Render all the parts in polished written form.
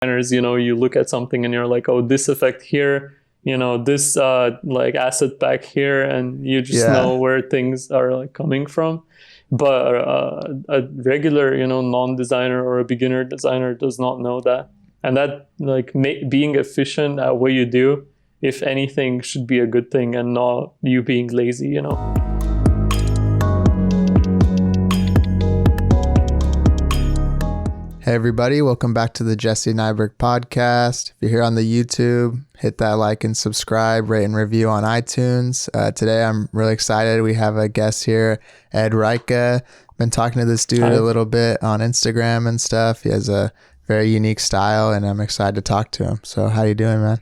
designers, you look at something and you're like, oh, this effect here, this like asset back here, and you just know where things are like coming from. But a regular, non-designer or a beginner designer does not know that. And that, like, being efficient at what you do, if anything, should be a good thing, and not you being lazy, Hey everybody, welcome back to the Jesse Nyberg Podcast. If you're here on the YouTube, hit that like and subscribe, rate and review on iTunes. Today I'm really excited. We have a guest here, Reika. Been talking to this dude a little bit on Instagram and stuff. He has a very unique style and I'm excited to talk to him. So how you doing, man?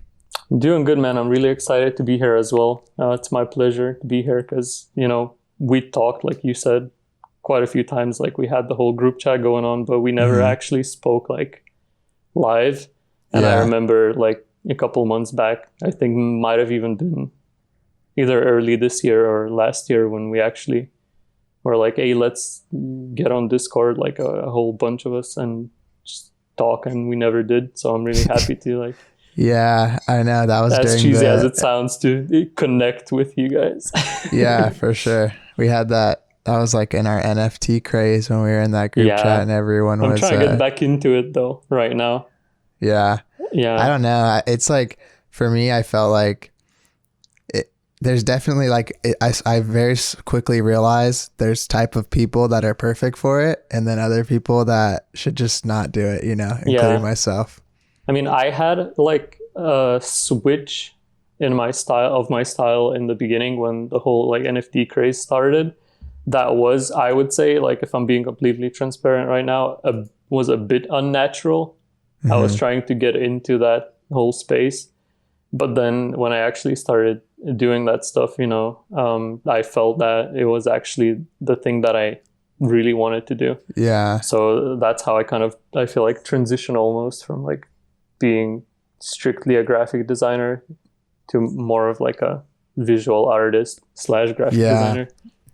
I'm doing good, man. I'm really excited to be here as well. It's my pleasure to be here because, we talked, like you said, quite a few times. Like, we had the whole group chat going on, but we never actually spoke like live. And I remember like a couple months back, I think might have even been either early this year or last year, when we actually were like, hey, let's get on Discord, like a whole bunch of us, and just talk, and we never did. So I'm really happy to like yeah, I know, that was as cheesy as it sounds, to connect with you guys. Yeah, for sure. We had that was like in our NFT craze when we were in that group chat, and everyone was... I'm trying to get back into it though right now. Yeah. I don't know. It's like, for me, I felt like there's definitely like, I very quickly realized there's type of people that are perfect for it, and then other people that should just not do it, including myself. I mean, I had like a switch in my style in the beginning when the whole like NFT craze started. That was, I would say, like, if I'm being completely transparent right now, was a bit unnatural. I was trying to get into that whole space. But then when I actually started doing that stuff, I felt that it was actually the thing that I really wanted to do. Yeah. So that's how I feel like transition almost from like being strictly a graphic designer to more of like a visual artist / graphic designer.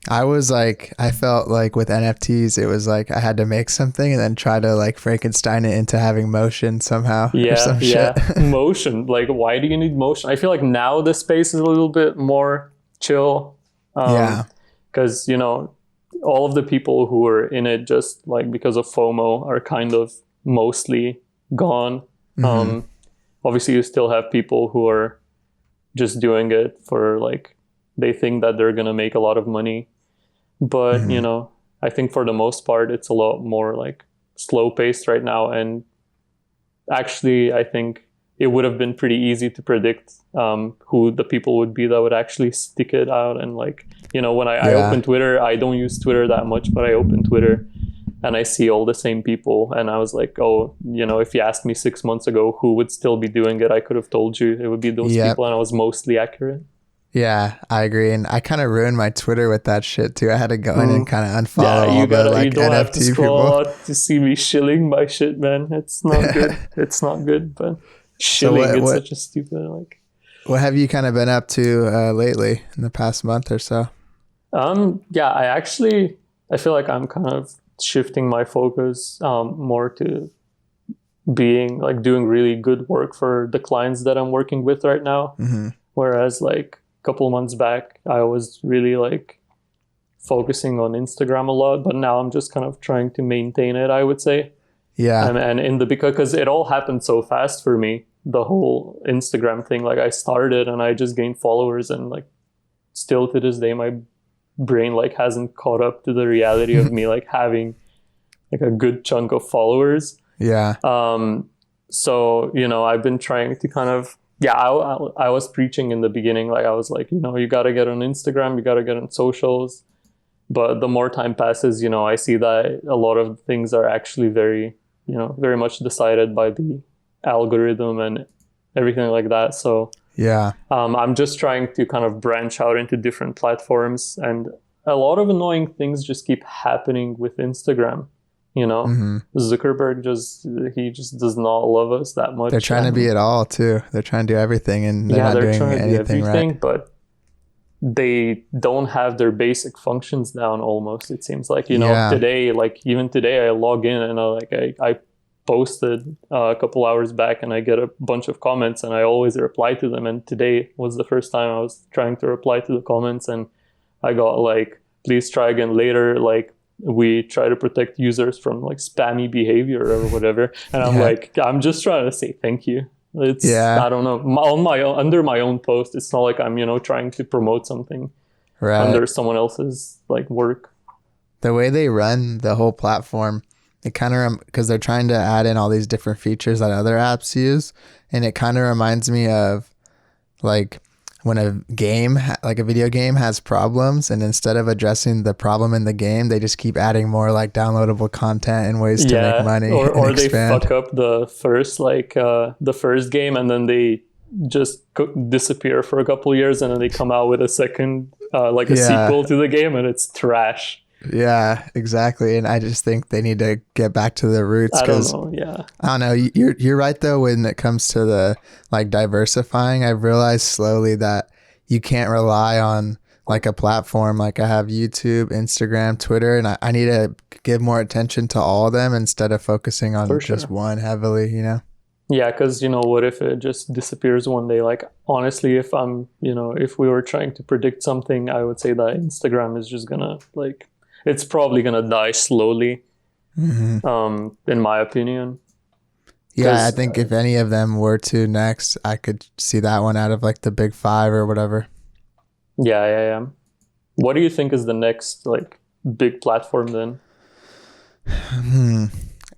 I felt like with NFTs, it was like I had to make something and then try to like Frankenstein it into having motion somehow. Shit. Motion. Like, why do you need motion? I feel like now the space is a little bit more chill. Because, all of the people who were in it just like because of FOMO are kind of mostly gone. Obviously, you still have people who are just doing it for like, they think that they're going to make a lot of money. But, I think for the most part, it's a lot more like slow paced right now. And actually, I think it would have been pretty easy to predict who the people would be that would actually stick it out. And like, when I open Twitter, I don't use Twitter that much, but I open Twitter and I see all the same people. And I was like, oh, if you asked me 6 months ago who would still be doing it, I could have told you it would be those people. And I was mostly accurate. Yeah, I agree. And I kind of ruined my Twitter with that shit too. I had to go in and kind of unfollow all the like you don't NFT have to scroll people. Out to see me shilling my shit, man. It's not good. It's not good, but shilling, it's such a stupid like. What have you kind of been up to lately in the past month or so? I feel like I'm kind of shifting my focus more to being like doing really good work for the clients that I'm working with right now. Whereas like couple months back, I was really like focusing on Instagram a lot, but now I'm just kind of trying to maintain it, I would say. Yeah. And because it all happened so fast for me, the whole Instagram thing, like I started and I just gained followers, and like still to this day, my brain like hasn't caught up to the reality of me like having like a good chunk of followers. Yeah. So, I've been trying to kind of, I was preaching in the beginning. Like I was like, you got to get on Instagram, you got to get on socials. But the more time passes, I see that a lot of things are actually very, very much decided by the algorithm and everything like that. So I'm just trying to kind of branch out into different platforms. And a lot of annoying things just keep happening with Instagram. Zuckerberg just does not love us that much. They're trying to be it all too. They're trying to do everything, and they're not doing anything right. But they don't have their basic functions down almost, it seems like. Today, like even today I log in and I posted a couple hours back, and I get a bunch of comments, and I always reply to them. And today was the first time I was trying to reply to the comments, and I got like, please try again later. Like, we try to protect users from like spammy behavior or whatever. And I'm like, I'm just trying to say thank you. It's, I don't know, on my own, under my own post. It's not like I'm, you know, trying to promote something under someone else's like work. The way they run the whole platform, it kind of, because they're trying to add in all these different features that other apps use. And it kind of reminds me of like when a game, like a video game has problems, and instead of addressing the problem in the game, they just keep adding more like downloadable content and ways to make money. Or they fuck up the first, like the first game, and then they just disappear for a couple years, and then they come out with a second, like a sequel to the game, and it's trash. Yeah, exactly. And I just think they need to get back to the roots. I don't know. You're right though. When it comes to the like diversifying, I've realized slowly that you can't rely on like a platform. Like I have YouTube, Instagram, Twitter, and I need to give more attention to all of them instead of focusing on just one heavily, you know? Yeah, because, you know, what if it just disappears one day? Like, honestly, if we were trying to predict something, I would say that Instagram is just gonna like, it's probably going to die slowly, in my opinion. Yeah, I think if any of them were to next, I could see that one out of like the big five or whatever. Yeah. What do you think is the next like big platform then?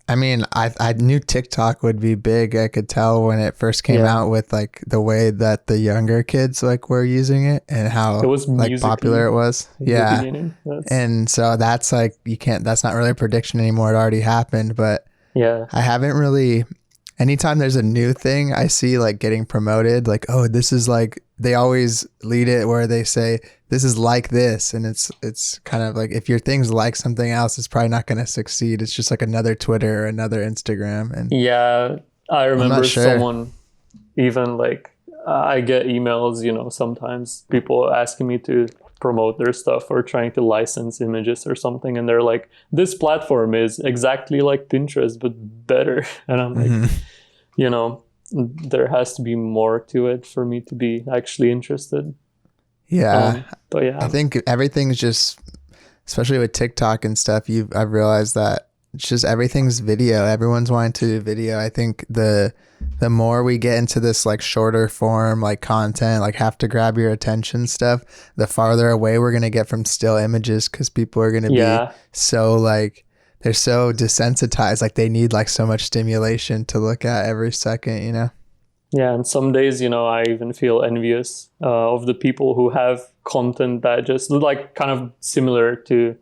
I mean, I knew TikTok would be big. I could tell when it first came out with like the way that the younger kids like were using it and how it was like popular it was. Yeah. And so that's like, that's not really a prediction anymore. It already happened, but I haven't really, anytime there's a new thing I see like getting promoted, like, oh, this is like, they always lead it where they say, this is like this. And it's kind of like, if your thing's like something else, it's probably not going to succeed. It's just like another Twitter or another Instagram. And yeah, I remember someone even like, I get emails, you know, sometimes people asking me to promote their stuff or trying to license images or something. And they're like, this platform is exactly like Pinterest, but better. And I'm like, you know, there has to be more to it for me to be actually interested. Yeah. But yeah, I think everything's just, especially with TikTok and stuff, I've realized that it's just everything's video. Everyone's wanting to do video. I think the more we get into this like shorter form, like content, like have to grab your attention stuff, the farther away we're going to get from still images, because people are going to be so like, they're so desensitized. Like they need like so much stimulation to look at every second, you know? Yeah, and some days, you know, I even feel envious of the people who have content that just like kind of similar to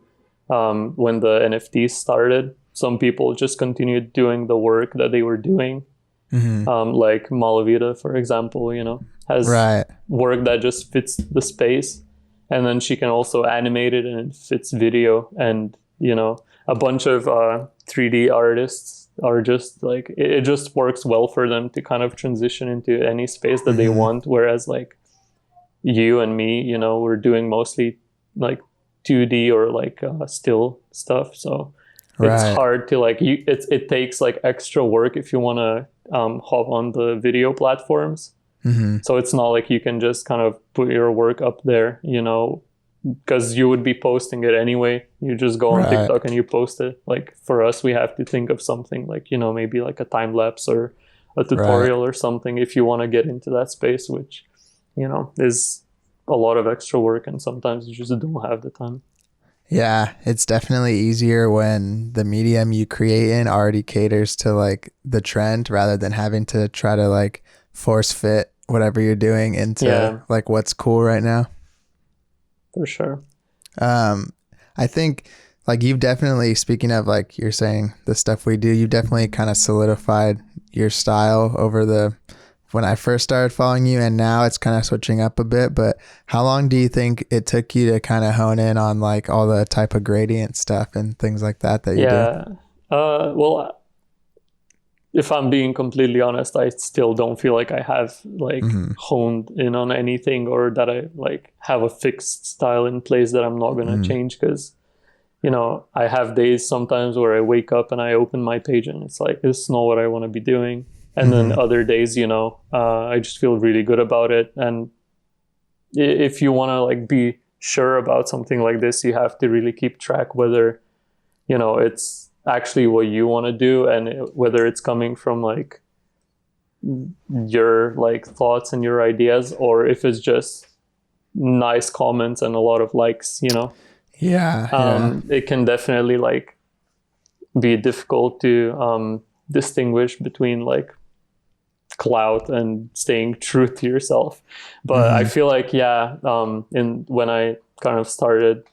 when the NFTs started. Some people just continued doing the work that they were doing. Like Malavita, for example, you know, has work that just fits the space. And then she can also animate it and it fits video. And, you know, a bunch of 3D artists are just like, it just works well for them to kind of transition into any space that they want. Whereas like you and me, you know, we're doing mostly like 2D or like still stuff. So it's hard to like, it takes like extra work if you want to hop on the video platforms. So it's not like you can just kind of put your work up there, you know, because you would be posting it anyway. You just go on TikTok and you post it. Like for us, we have to think of something like, you know, maybe like a time lapse or a tutorial or something if you want to get into that space, which, you know, is a lot of extra work and sometimes you just don't have the time. Yeah, it's definitely easier when the medium you create in already caters to like the trend rather than having to try to like force fit whatever you're doing into like what's cool right now. For sure. I think like you've definitely, speaking of like you're saying the stuff we do, you definitely kind of solidified your style over when I first started following you, and now it's kind of switching up a bit. But how long do you think it took you to kind of hone in on like all the type of gradient stuff and things like that you do? Well, if I'm being completely honest, I still don't feel like I have like honed in on anything or that I like have a fixed style in place that I'm not going to change, because, I have days sometimes where I wake up and I open my page and it's like, this is not what I want to be doing. And then other days, I just feel really good about it. And if you want to like be sure about something like this, you have to really keep track whether, it's actually what you want to do, and whether it's coming from like your like thoughts and your ideas, or if it's just nice comments and a lot of likes. It can definitely like be difficult to distinguish between like clout and staying true to yourself. But I feel like when I kind of started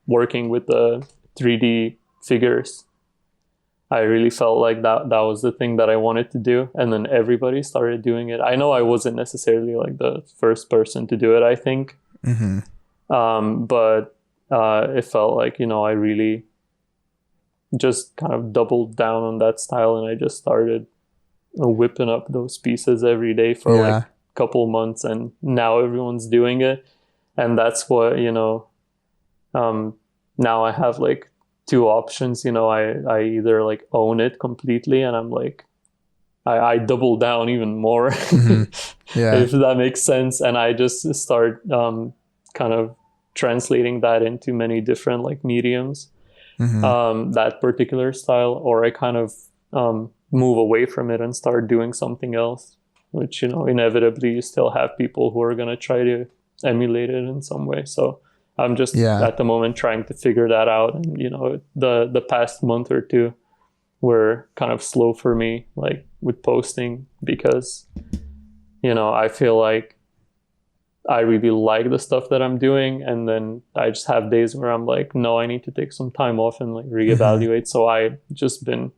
working with the 3D figures, I really felt like that was the thing that I wanted to do. And then everybody started doing it. I know I wasn't necessarily like the first person to do it, I think. But it felt like, I really just kind of doubled down on that style, and I just started whipping up those pieces every day for like a couple months, and now everyone's doing it. And that's what, now I have like two options. I either like own it completely and I'm like, I double down even more, if that makes sense. And I just start kind of translating that into many different like mediums, that particular style, or I kind of move away from it and start doing something else, which, inevitably you still have people who are going to try to emulate it in some way. So I'm just at the moment trying to figure that out. And, the past month or two were kind of slow for me, like with posting, because, I feel like I really like the stuff that I'm doing. And then I just have days where I'm like, no, I need to take some time off and like reevaluate. So I just been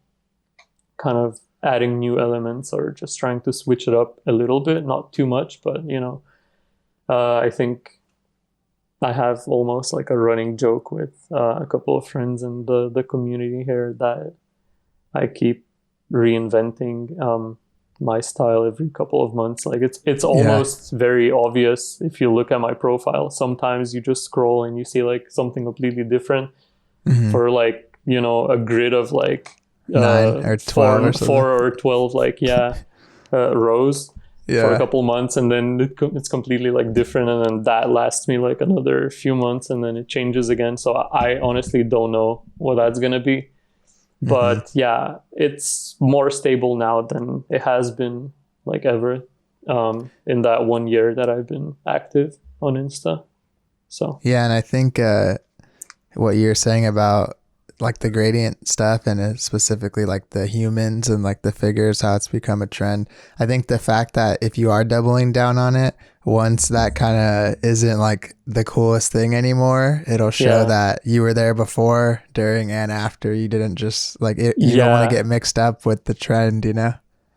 kind of adding new elements or just trying to switch it up a little bit, not too much, but, I think I have almost like a running joke with a couple of friends in the community here that I keep reinventing my style every couple of months. Like it's almost very obvious if you look at my profile. Sometimes you just scroll and you see like something completely different for like, a grid of like 9 or 12 4 or 12 like rows. For a couple months, and then it's completely like different, and then that lasts me like another few months, and then it changes again. So I honestly don't know what that's gonna be, but it's more stable now than it has been like ever in that 1 year that I've been active on Insta. So and I think what you're saying about like the gradient stuff, and specifically like the humans and like the figures, how it's become a trend. I think the fact that if you are doubling down on it, once that kind of isn't like the coolest thing anymore, it'll show that you were there before, during, and after. You didn't just like it, you don't want to get mixed up with the trend,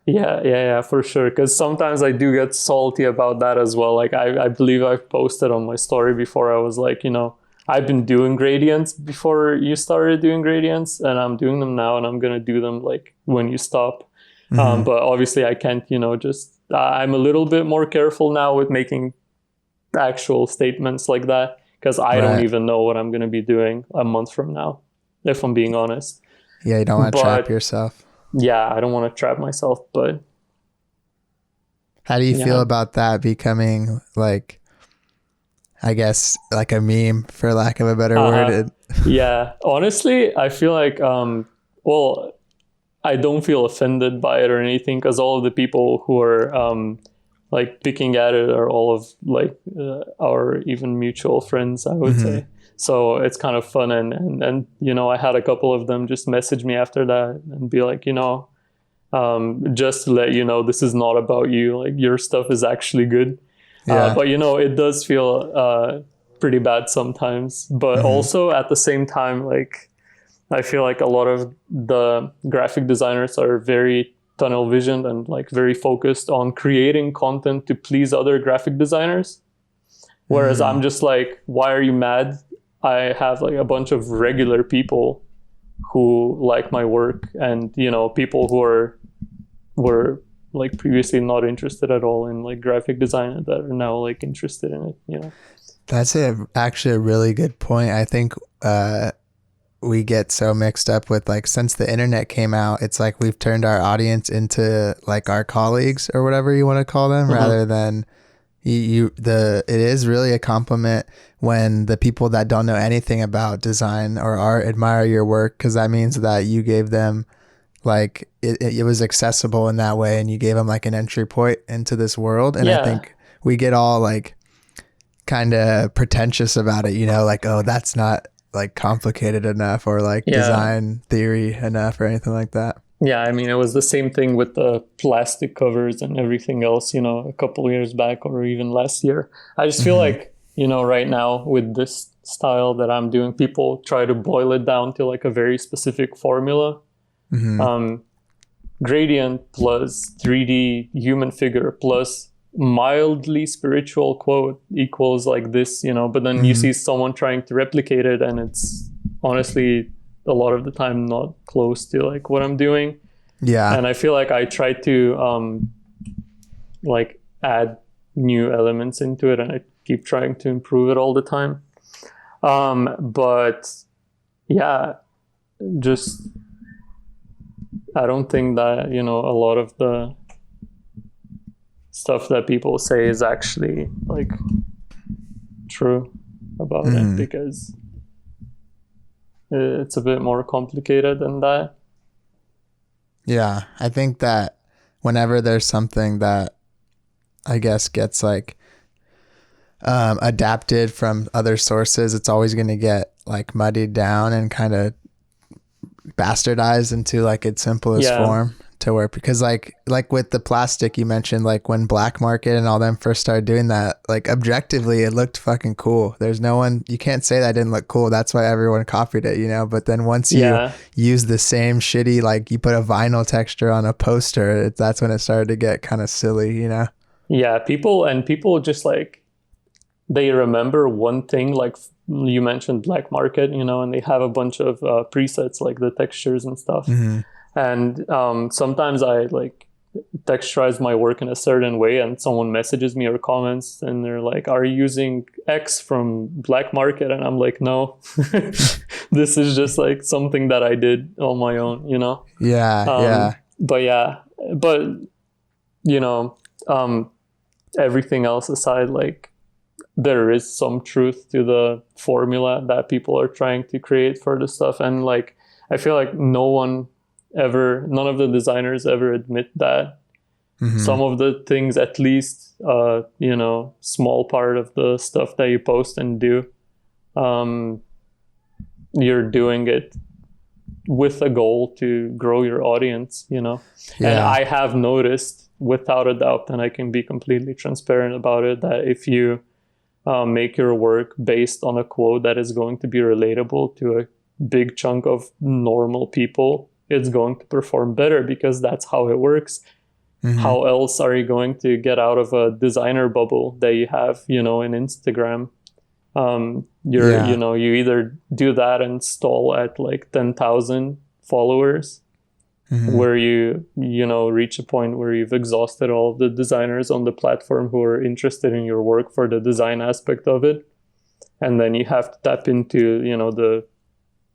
Yeah, for sure. Because sometimes I do get salty about that as well. Like I believe I've posted on my story before. I was like, I've been doing gradients before you started doing gradients, and I'm doing them now, and I'm going to do them like when you stop. But obviously I can't, I'm a little bit more careful now with making actual statements like that, because I don't even know what I'm going to be doing a month from now, if I'm being honest. Yeah, you don't want to trap yourself. Yeah, I don't want to trap myself, but... How do you feel about that becoming like, I guess, like a meme, for lack of a better word? Yeah, honestly, I feel like, I don't feel offended by it or anything, because all of the people who are like picking at it are all of like our even mutual friends, I would say. So it's kind of fun. And I had a couple of them just message me after that and be like, just to let you know, this is not about you. Like, your stuff is actually good. But it does feel pretty bad sometimes. But also at the same time, like, I feel like a lot of the graphic designers are very tunnel visioned and like very focused on creating content to please other graphic designers. Whereas I'm just like, why are you mad? I have like a bunch of regular people who like my work, and people who were like previously not interested at all in like graphic design that are now like interested in it. That's actually a really good point. I think we get so mixed up with, like, since the internet came out, it's like we've turned our audience into like our colleagues or whatever you want to call them, rather than it is really a compliment when the people that don't know anything about design or art admire your work, because that means that you gave them, like, it was accessible in that way, and you gave them like an entry point into this world. And I think we get all like kind of pretentious about it, you know, like, oh, that's not like complicated enough, or like design theory enough, or anything like that. Yeah, I mean, it was the same thing with the plastic covers and everything else, you know, a couple of years back or even last year. I just feel like, you know, right now with this style that I'm doing, people try to boil it down to like a very specific formula. Gradient plus 3D human figure plus mildly spiritual quote equals like this, you know, but then you see someone trying to replicate it, and it's honestly a lot of the time not close to like what I'm doing. Yeah. And I feel like I try to like add new elements into it, and I keep trying to improve it all the time. But yeah, just I don't think that, you know, a lot of the stuff that people say is actually like true about it, because it's a bit more complicated than that. Yeah, I think that whenever there's something that I guess gets like adapted from other sources, it's always going to get like muddied down and kind of bastardized into like its simplest form, to where, because like with the plastic you mentioned, like when Black Market and all them first started doing that, like objectively it looked fucking cool. There's no one, you can't say that didn't look cool. That's why everyone copied it, you know. But then once you use the same shitty, like you put a vinyl texture on a poster, that's when it started to get kind of silly, you know. Yeah, people just like, they remember one thing, like you mentioned Black Market, you know, and they have a bunch of presets, like the textures and stuff. And sometimes I like texturize my work in a certain way, and someone messages me or comments and they're like, are you using X from Black Market? And I'm like, no, this is just like something that I did on my own, you know? But you know, everything else aside, like there is some truth to the formula that people are trying to create for the stuff. And like, I feel like none of the designers ever admit that. Some of the things, at least, you know, small part of the stuff that you post and do, you're doing it with a goal to grow your audience, you know. And I have noticed without a doubt, and I can be completely transparent about it, that if you make your work based on a quote that is going to be relatable to a big chunk of normal people, it's going to perform better, because that's how it works. How else are you going to get out of a designer bubble that you have, you know, in Instagram? You know, you either do that and stall at like 10,000 followers, where you know, reach a point where you've exhausted all of the designers on the platform who are interested in your work for the design aspect of it. And then you have to tap into, you know, the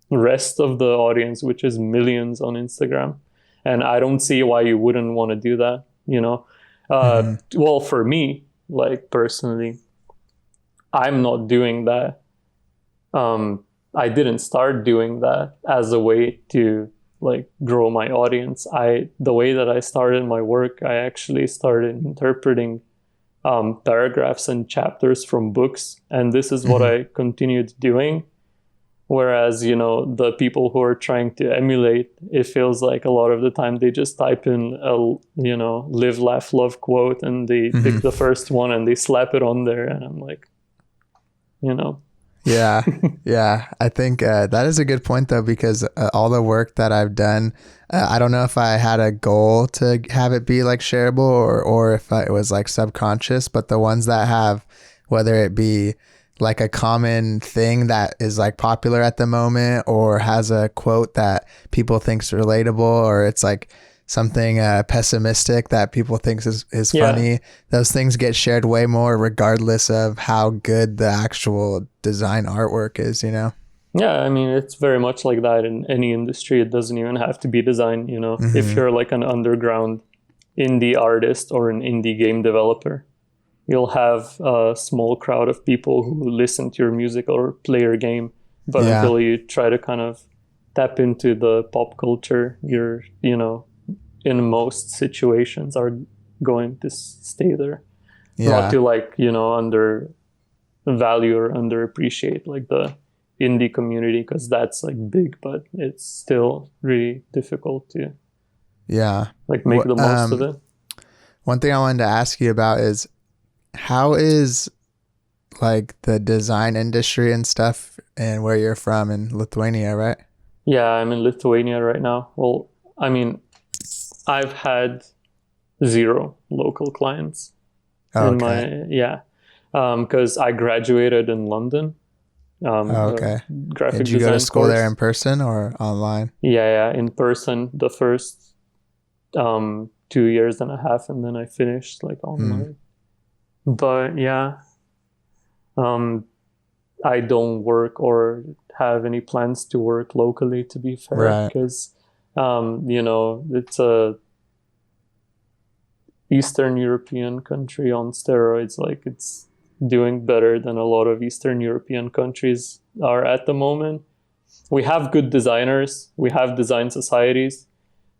rest of the audience, which is millions on Instagram. And I don't see why you wouldn't want to do that, you know. Well, for me, like personally, I'm not doing that. I didn't start doing that as a way to like grow my audience. The way that I started my work, I actually started interpreting paragraphs and chapters from books, and this is what I continued doing. Whereas, you know, the people who are trying to emulate, it feels like a lot of the time they just type in a, you know, live, laugh, love quote, and they pick the first one and they slap it on there. And I'm like, you know. Yeah. I think that is a good point, though, because all the work that I've done, I don't know if I had a goal to have it be like shareable or if it was like subconscious, but the ones that have, whether it be like a common thing that is like popular at the moment, or has a quote that people think's relatable, or it's like something pessimistic that people think is funny, those things get shared way more regardless of how good the actual design artwork is, you know? Yeah, I mean, it's very much like that in any industry. It doesn't even have to be design, you know. Mm-hmm. If you're like an underground indie artist or an indie game developer, you'll have a small crowd of people who listen to your music or play your game. But until you try to kind of tap into the pop culture, you're, you know, in most situations are going to stay there. Not to like, you know, undervalue or underappreciate like the indie community, because that's like big, but it's still really difficult to like make the most of it. One thing I wanted to ask you about is, how is like the design industry and stuff, and where you're from in Lithuania, right? Yeah, I'm in Lithuania right now. Well, I mean, I've had 0 local clients in my because I graduated in London. Graphic Did you go to school course there in person or online? Yeah, in person the first 2.5 years, and then I finished like online. But yeah, I don't work or have any plans to work locally, to be fair, because you know, it's a Eastern European country on steroids. Like, it's doing better than a lot of Eastern European countries are at the moment. We have good designers, we have design societies,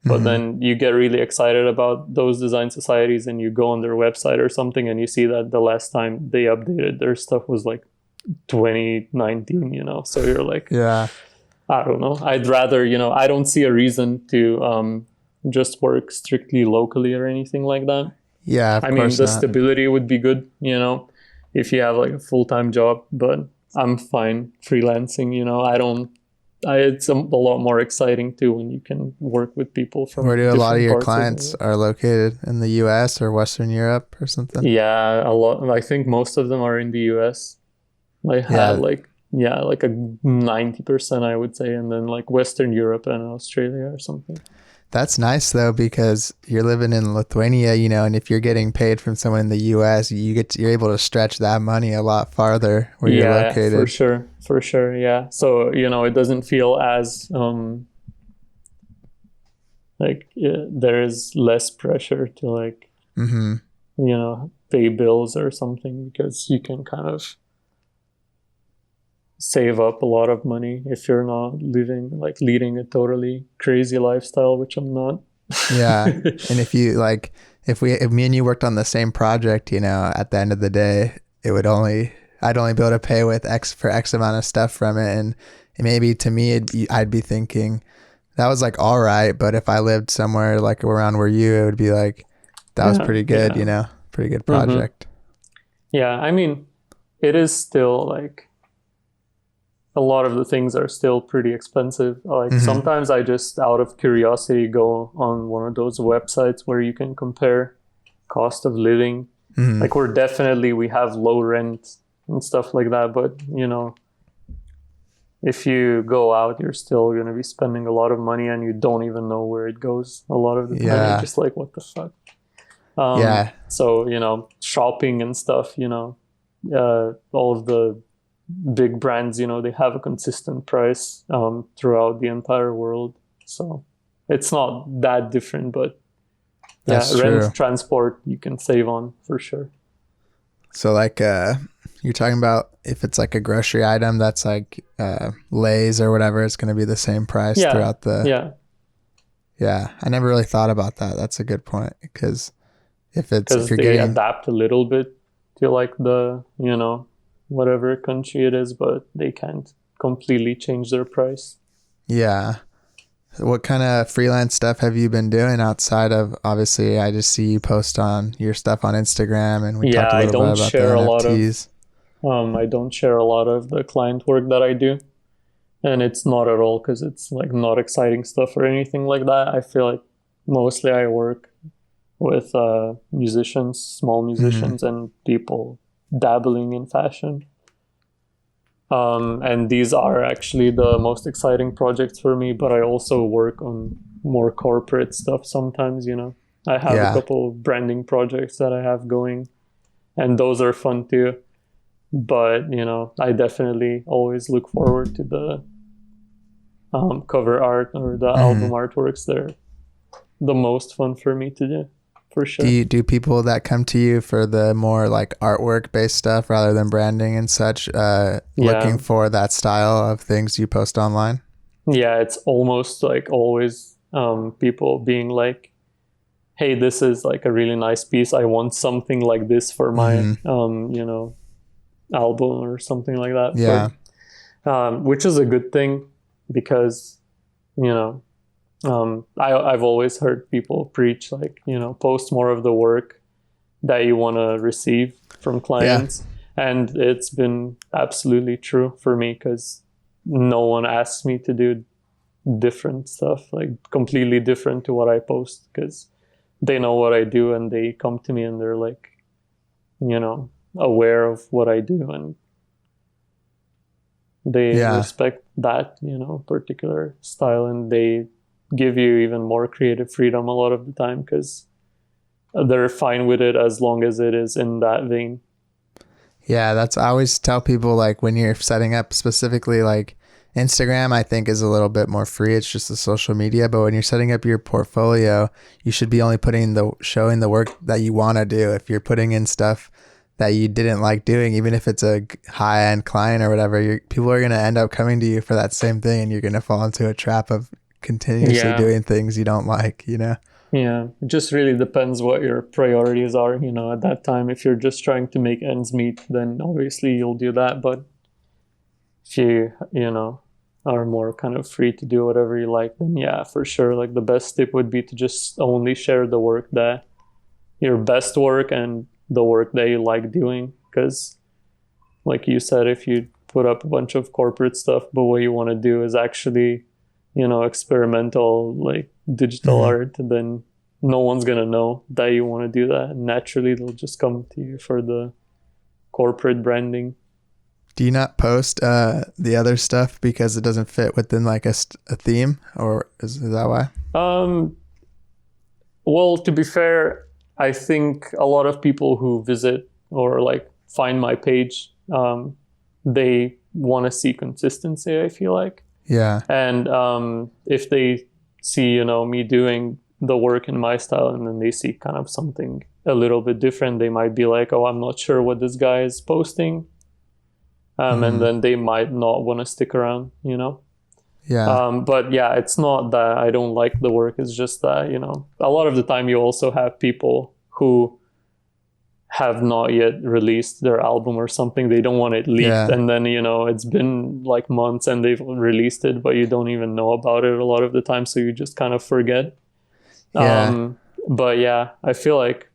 but then you get really excited about those design societies and you go on their website or something and you see that the last time they updated their stuff was like 2019, you know? So you're like, I don't know. I'd rather, you know, I don't see a reason to just work strictly locally or anything like that. Yeah, I mean, the stability would be good, you know, if you have like a full-time job, but I'm fine freelancing, you know. It's a lot more exciting too when you can work with people from Where do a lot of your clients are located? In the US or Western Europe or something? Yeah, a lot. I think most of them are in the US. I had like a 90%, I would say, and then like Western Europe and Australia or something. That's nice though, because you're living in Lithuania, you know, and if you're getting paid from someone in the US, you're able to stretch that money a lot farther where you're located. For sure. Yeah. So, you know, it doesn't feel as there is less pressure to like, you know, pay bills or something, because you can kind of save up a lot of money if you're not leading a totally crazy lifestyle, which I'm not. Yeah. And if me and you worked on the same project, you know, at the end of the day, I'd only be able to pay with X amount of stuff from it. And maybe to me, I'd be thinking that was like, all right. But if I lived somewhere like around where it would be like, that was pretty good, you know, pretty good project. Yeah. I mean, it is still like, a lot of the things are still pretty expensive. Like sometimes I just, out of curiosity, go on one of those websites where you can compare cost of living. Like we have low rent and stuff like that. But, you know, if you go out, you're still going to be spending a lot of money and you don't even know where it goes a lot of the time. You're just like, what the fuck? So, you know, shopping and stuff, you know, all of the big brands, you know, they have a consistent price throughout the entire world, so it's not that different. But rent, transport, you can save on for sure. So like you're talking about if it's like a grocery item that's like Lay's or whatever, it's going to be the same price throughout the I never really thought about that. That's a good point, because if they adapt a little bit to like the, you know, whatever country it is, but they can't completely change their price. Yeah. What kind of freelance stuff have you been doing outside of, obviously I just see you post on your stuff on Instagram, and we talked a little bit about the NFTs. I don't share a lot of the client work that I do, and it's not at all because it's like not exciting stuff or anything like that. I feel like mostly I work with musicians, small musicians, and people dabbling in fashion, and these are actually the most exciting projects for me. But I also work on more corporate stuff sometimes, you know. I have a couple of branding projects that I have going, and those are fun too. But, I definitely always look forward to the cover art or the album artworks. They're the most fun for me to do, for sure. Do people that come to you for the more like artwork based stuff rather than branding and such, looking for that style of things you post online? Yeah, it's almost like always people being like, hey, this is like a really nice piece. I want something like this for my, album or something like that. Yeah. Which is a good thing because, I've always heard people preach like, post more of the work that you want to receive from clients. Yeah. And it's been absolutely true for me because no one asks me to do different stuff, like completely different to what I post, because they know what I do and they come to me and they're like, aware of what I do, and they respect that, particular style, and they give you even more creative freedom a lot of the time because they're fine with it as long as it is in that vein. Yeah, I always tell people, like, when you're setting up specifically like Instagram, I think is a little bit more free. It's just the social media. But when you're setting up your portfolio, you should be only showing the work that you want to do. If you're putting in stuff that you didn't like doing, even if it's a high-end client or whatever, people are going to end up coming to you for that same thing, and you're going to fall into a trap of continuously doing things you don't like, Yeah, it just really depends what your priorities are, at that time. If you're just trying to make ends meet, then obviously you'll do that. But if you, are more kind of free to do whatever you like, then for sure, like the best tip would be to just only share the work that your best work and the work that you like doing. Because like you said, if you put up a bunch of corporate stuff, but what you want to do is actually, experimental, like digital art, then no one's going to know that you want to do that. And naturally, they'll just come to you for the corporate branding. Do you not post the other stuff because it doesn't fit within like a theme, or is that why? Well, to be fair, I think a lot of people who visit or like find my page, they want to see consistency, I feel like. Yeah. And if they see, me doing the work in my style, and then they see kind of something a little bit different, they might be like, oh, I'm not sure what this guy is posting. And then they might not want to stick around, Yeah. But it's not that I don't like the work. It's just that, a lot of the time you also have people who have not yet released their album or something. They don't want it leaked. Yeah. And then, it's been like months and they've released it, but you don't even know about it a lot of the time. So you just kind of forget. Yeah. But I feel like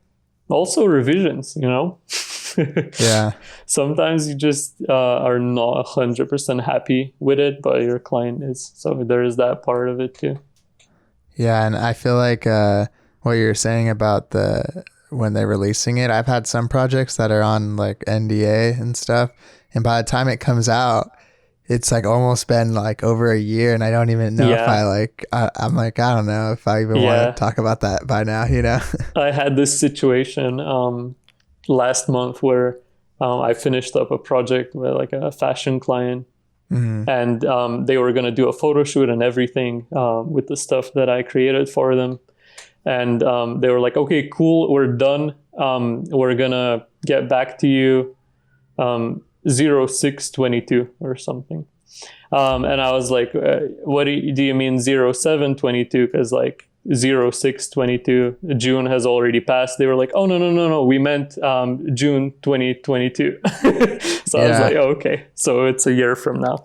also revisions, Yeah. Sometimes you just are not 100% happy with it, but your client is. So there is that part of it too. Yeah, and I feel like what you're saying about when they're releasing it, I've had some projects that are on like NDA and stuff, and by the time it comes out, it's like almost been like over a year, and I don't even know if I'm like, I don't know if I even want to talk about that by now, I had this situation last month where I finished up a project with like a fashion client, and they were going to do a photo shoot and everything with the stuff that I created for them. And they were like, okay, cool, we're done. We're going to get back to you 06/22 or something. And I was like, what do you mean 07/22? Because like 06/22, June has already passed. They were like, oh, no, we meant June 2022. So I was like, oh, okay, so it's a year from now.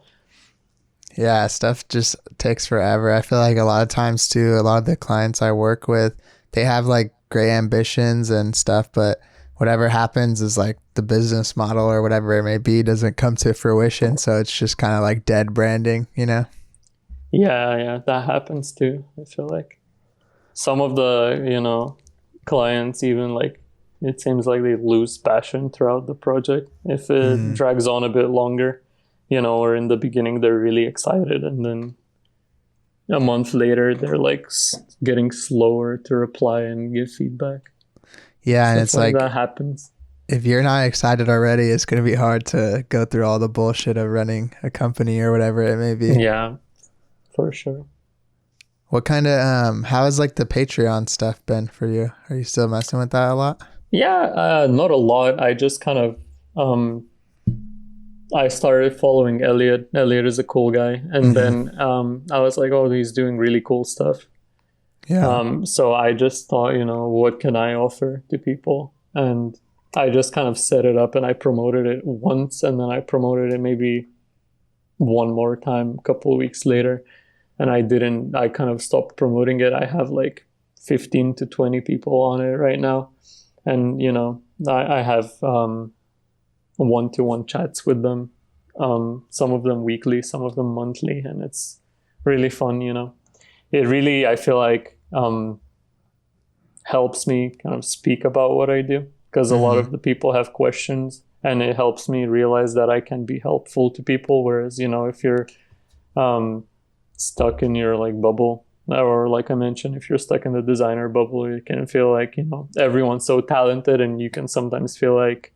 Yeah, stuff just takes forever. I feel like a lot of times too, a lot of the clients I work with, they have like great ambitions and stuff, but whatever happens is like the business model or whatever it may be doesn't come to fruition. So it's just kind of like dead branding, Yeah, that happens too. I feel like some of the, clients even like, it seems like they lose passion throughout the project if it drags on a bit longer, or in the beginning they're really excited and then a month later they're like getting slower to reply and give feedback. Yeah, and it's like that happens. if you're not excited already, it's going to be hard to go through all the bullshit of running a company or whatever it may be. Yeah, for sure. What kind of, how has like the Patreon stuff been for you? Are you still messing with that a lot? Yeah, not a lot. I just kind of, I started following Elliot. Elliot is a cool guy. And then I was like, oh, he's doing really cool stuff. Yeah. So I just thought, what can I offer to people? And I just kind of set it up and I promoted it once, and then I promoted it maybe one more time a couple of weeks later. And I kind of stopped promoting it. I have like 15 to 20 people on it right now. And, I have one-to-one chats with them. Some of them weekly, some of them monthly. And it's really fun, It really, I feel like, helps me kind of speak about what I do. Because a lot of the people have questions, and it helps me realize that I can be helpful to people. Whereas, if you're stuck in your like bubble, or like I mentioned, if you're stuck in the designer bubble, you can feel like, everyone's so talented, and you can sometimes feel like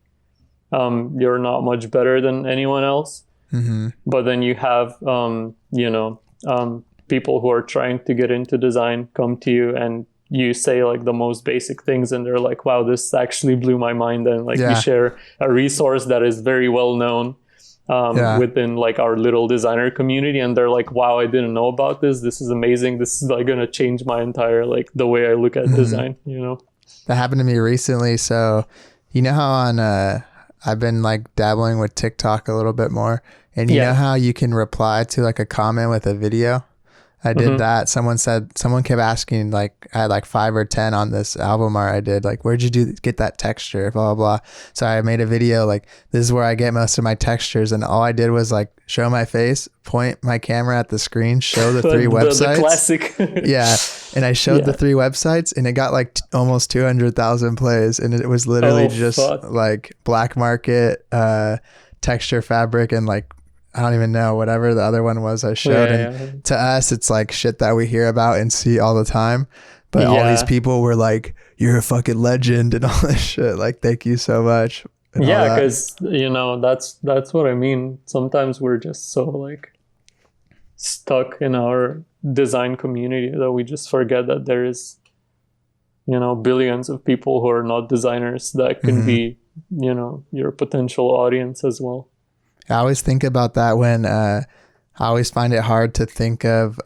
you're not much better than anyone else. But then you have, people who are trying to get into design come to you, and you say like the most basic things, and they're like, wow, this actually blew my mind. And like you share a resource that is very well known within like our little designer community, and they're like, wow, I didn't know about this. This is amazing. This is like going to change my entire, like the way I look at design, That happened to me recently. So you know how on, I've been like dabbling with TikTok a little bit more, and you know how you can reply to like a comment with a video? I did that. Someone kept asking, like, I had like 5 or 10 on this album art I did, like, where'd you get that texture, blah, blah, blah. So I made a video, like, this is where I get most of my textures. And all I did was like show my face, point my camera at the screen, show the 3 websites. The classic. Yeah. And I showed the 3 websites, and it got like almost 200,000 plays. And it was literally like black market, texture fabric, and like, I don't even know, whatever the other one was I showed. And to us, it's like shit that we hear about and see all the time. But all these people were like, you're a fucking legend and all this shit. Like, thank you so much. Yeah, because, that's what I mean. Sometimes we're just so like stuck in our design community that we just forget that there is, billions of people who are not designers that can be, your potential audience as well. I always think about that when I always find it hard to think of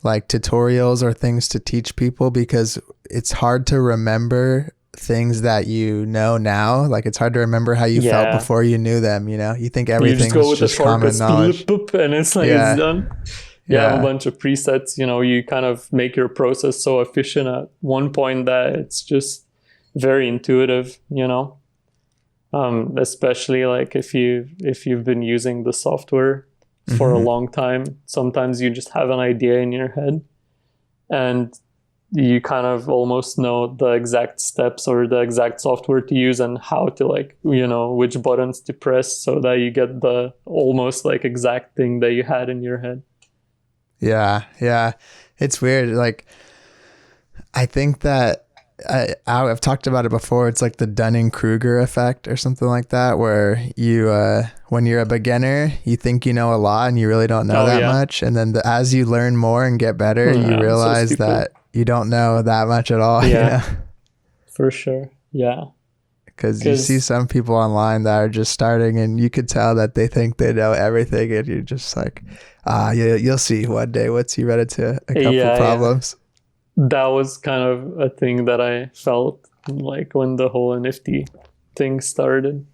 like tutorials or things to teach people, because it's hard to remember things that you know now. Like, it's hard to remember how you felt before you knew them. You think everything is just common knowledge, and it's like it's done. You have a bunch of presets. You kind of make your process so efficient at one point that it's just very intuitive. Especially like if you've been using the software for a long time, sometimes you just have an idea in your head, and you kind of almost know the exact steps or the exact software to use and how to like, which buttons to press so that you get the almost like exact thing that you had in your head. Yeah. It's weird. Like, I think that I've talked about it before. It's like the Dunning-Kruger effect or something like that, where you, when you're a beginner, you think you know a lot and you really don't know much. And then as you learn more and get better, you realize that you don't know that much at all. For sure. Yeah. Because you see some people online that are just starting, and you could tell that they think they know everything, and you're just like, you'll see one day once you run into a couple problems. That was kind of a thing that I felt like when the whole NFT thing started.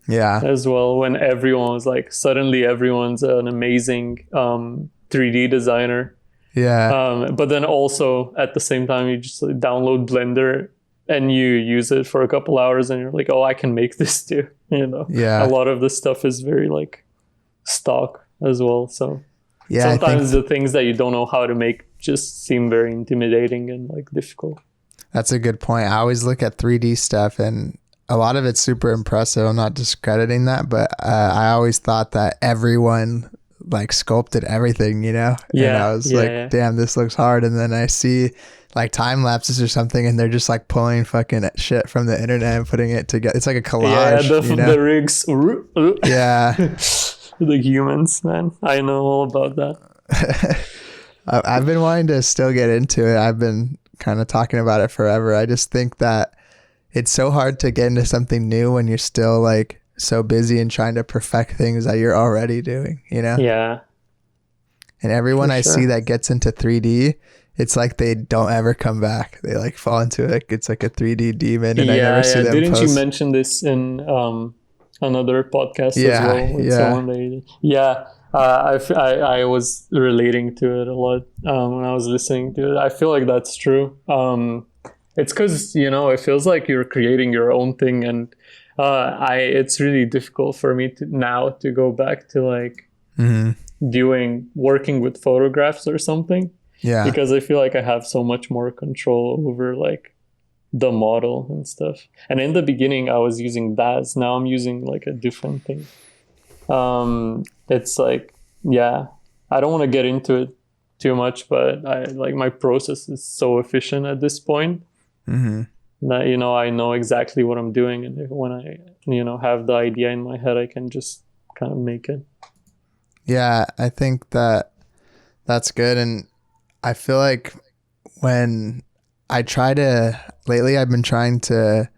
Yeah. As well, when everyone was like, suddenly everyone's an amazing 3D designer. Yeah. But then also at the same time, you just like, download Blender and you use it for a couple hours, and you're like, oh, I can make this too. Yeah. A lot of the stuff is very like stock as well. So sometimes the things that you don't know how to make just seem very intimidating and like difficult. That's a good point. I always look at 3D stuff, and a lot of it's super impressive. I'm not discrediting that, but I always thought that everyone like sculpted everything, And I was damn, this looks hard. And then I see like time lapses or something, and they're just like pulling fucking shit from the internet and putting it together. It's like a collage. Yeah, the rigs. Yeah. The humans, man. I know all about that. I've been wanting to still get into it. I've been kind of talking about it forever. I just think that it's so hard to get into something new when you're still like so busy and trying to perfect things that you're already doing, you know? Yeah. And everyone I see that gets into 3D, it's like they don't ever come back. They like fall into it. It's like a 3D demon, and I never see them Didn't post. you mention this in another podcast as well with someone? I was relating to it a lot when I was listening to it. I feel like that's true. It's because, you know, it feels like you're creating your own thing, and it's really difficult for me to go back to like working with photographs or something. Yeah. Because I feel like I have so much more control over like the model and stuff. And in the beginning I was using DAZ. Now I'm using like a different thing. It's like, I don't want to get into it too much, but I like my process is so efficient at this point that, you know, I know exactly what I'm doing. And when I, you know, have the idea in my head, I can just kind of make it. Yeah, I think that's good. And I feel like when lately I've been trying to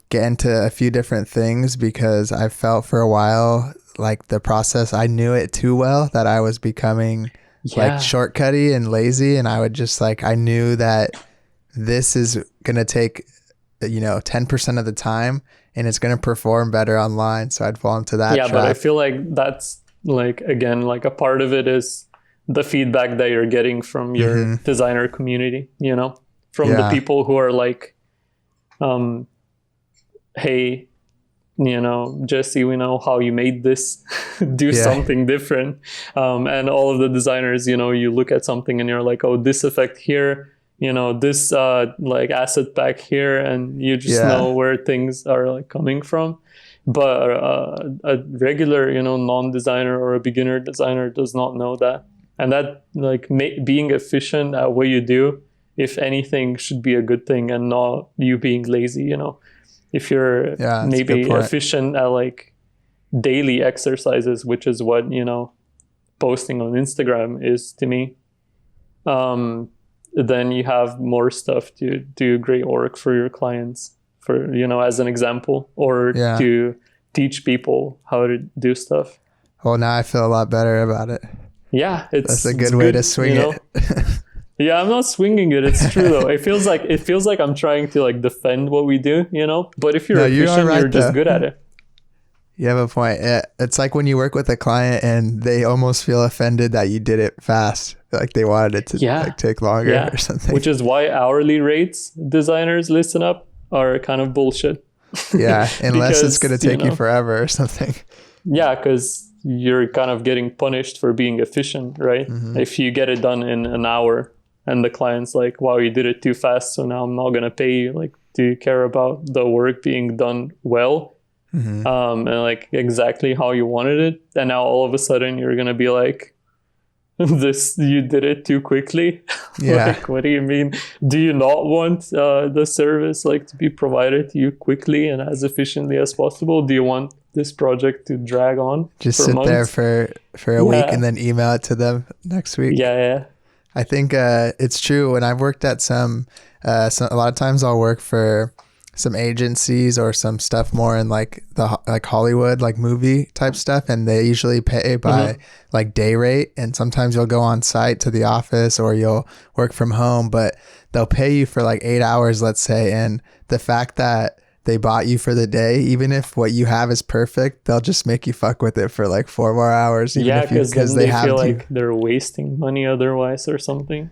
get into a few different things because I felt for a while like the process, I knew it too well, that I was becoming like shortcutty and lazy. And I would just like, I knew that this is going to take, you know, 10% of the time and it's going to perform better online. So I'd fall into that trap. But I feel like that's like, again, like a part of it is the feedback that you're getting from your designer community, you know, from the people who are like, hey, you know, Jesse, we know how you made this, do something different. And all of the designers, you know, you look at something and you're like, oh, this effect here, you know, this like asset pack here, and you just know where things are like coming from. But a regular, you know, non-designer or a beginner designer does not know that. And that like being efficient at what you do, if anything, should be a good thing and not you being lazy, you know. If you're maybe efficient at like daily exercises, which is what, you know, posting on Instagram is to me, then you have more stuff to do great work for your clients, for, you know, as an example, or to teach people how to do stuff. Well, now I feel a lot better about it. Yeah, that's a good way to swing it. Yeah, I'm not swinging it. It's true though. It feels like I'm trying to like defend what we do, you know. But if you're efficient, you're just good at it. You have a point. It's like when you work with a client and they almost feel offended that you did it fast, like they wanted it to like take longer or something. Which is why hourly rates, designers, listen up, are kind of bullshit. Yeah, unless it's going to take you forever or something. Yeah, because you're kind of getting punished for being efficient, right? If you get it done in an hour and the client's like, wow, you did it too fast, so now I'm not going to pay you. Like, do you care about the work being done well? And like exactly how you wanted it? And now all of a sudden you're going to be like, you did it too quickly. Like, what do you mean? Do you not want the service like to be provided to you quickly and as efficiently as possible? Do you want this project to drag on? Just sit there for a week and then email it to them next week. I think it's true. When I've worked at a lot of times I'll work for some agencies or some stuff more in like Hollywood, like movie type stuff, and they usually pay by like day rate, and sometimes you'll go on site to the office or you'll work from home, but they'll pay you for like 8 hours, let's say, and the fact that they bought you for the day, even if what you have is perfect, they'll just make you fuck with it for like 4 more hours. Because they feel like they're wasting money otherwise or something.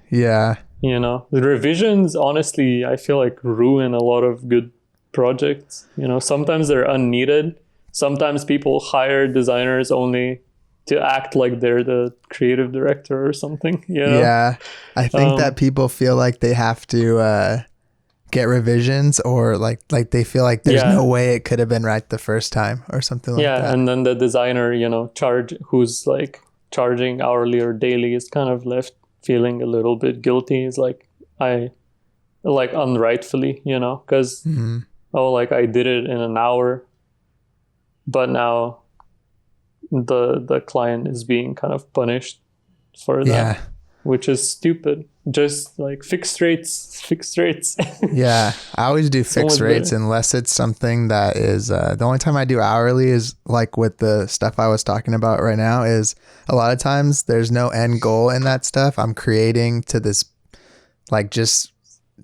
You know, the revisions, honestly, I feel like ruin a lot of good projects. You know, sometimes they're unneeded. Sometimes people hire designers only to act like they're the creative director or something. You know? Yeah, I think that people feel like they have to get revisions, or like they feel like there's no way it could have been right the first time or something like that. And then the designer, you know, who's like charging hourly or daily is kind of left feeling a little bit guilty. It's like, I like unrightfully, you know, because oh, like I did it in an hour, but now the client is being kind of punished for that, which is stupid. Just like fixed rates. Yeah, I always do fixed rates unless it's something that is the only time I do hourly is like with the stuff I was talking about right now. Is a lot of times there's no end goal in that stuff. I'm creating to this, like, just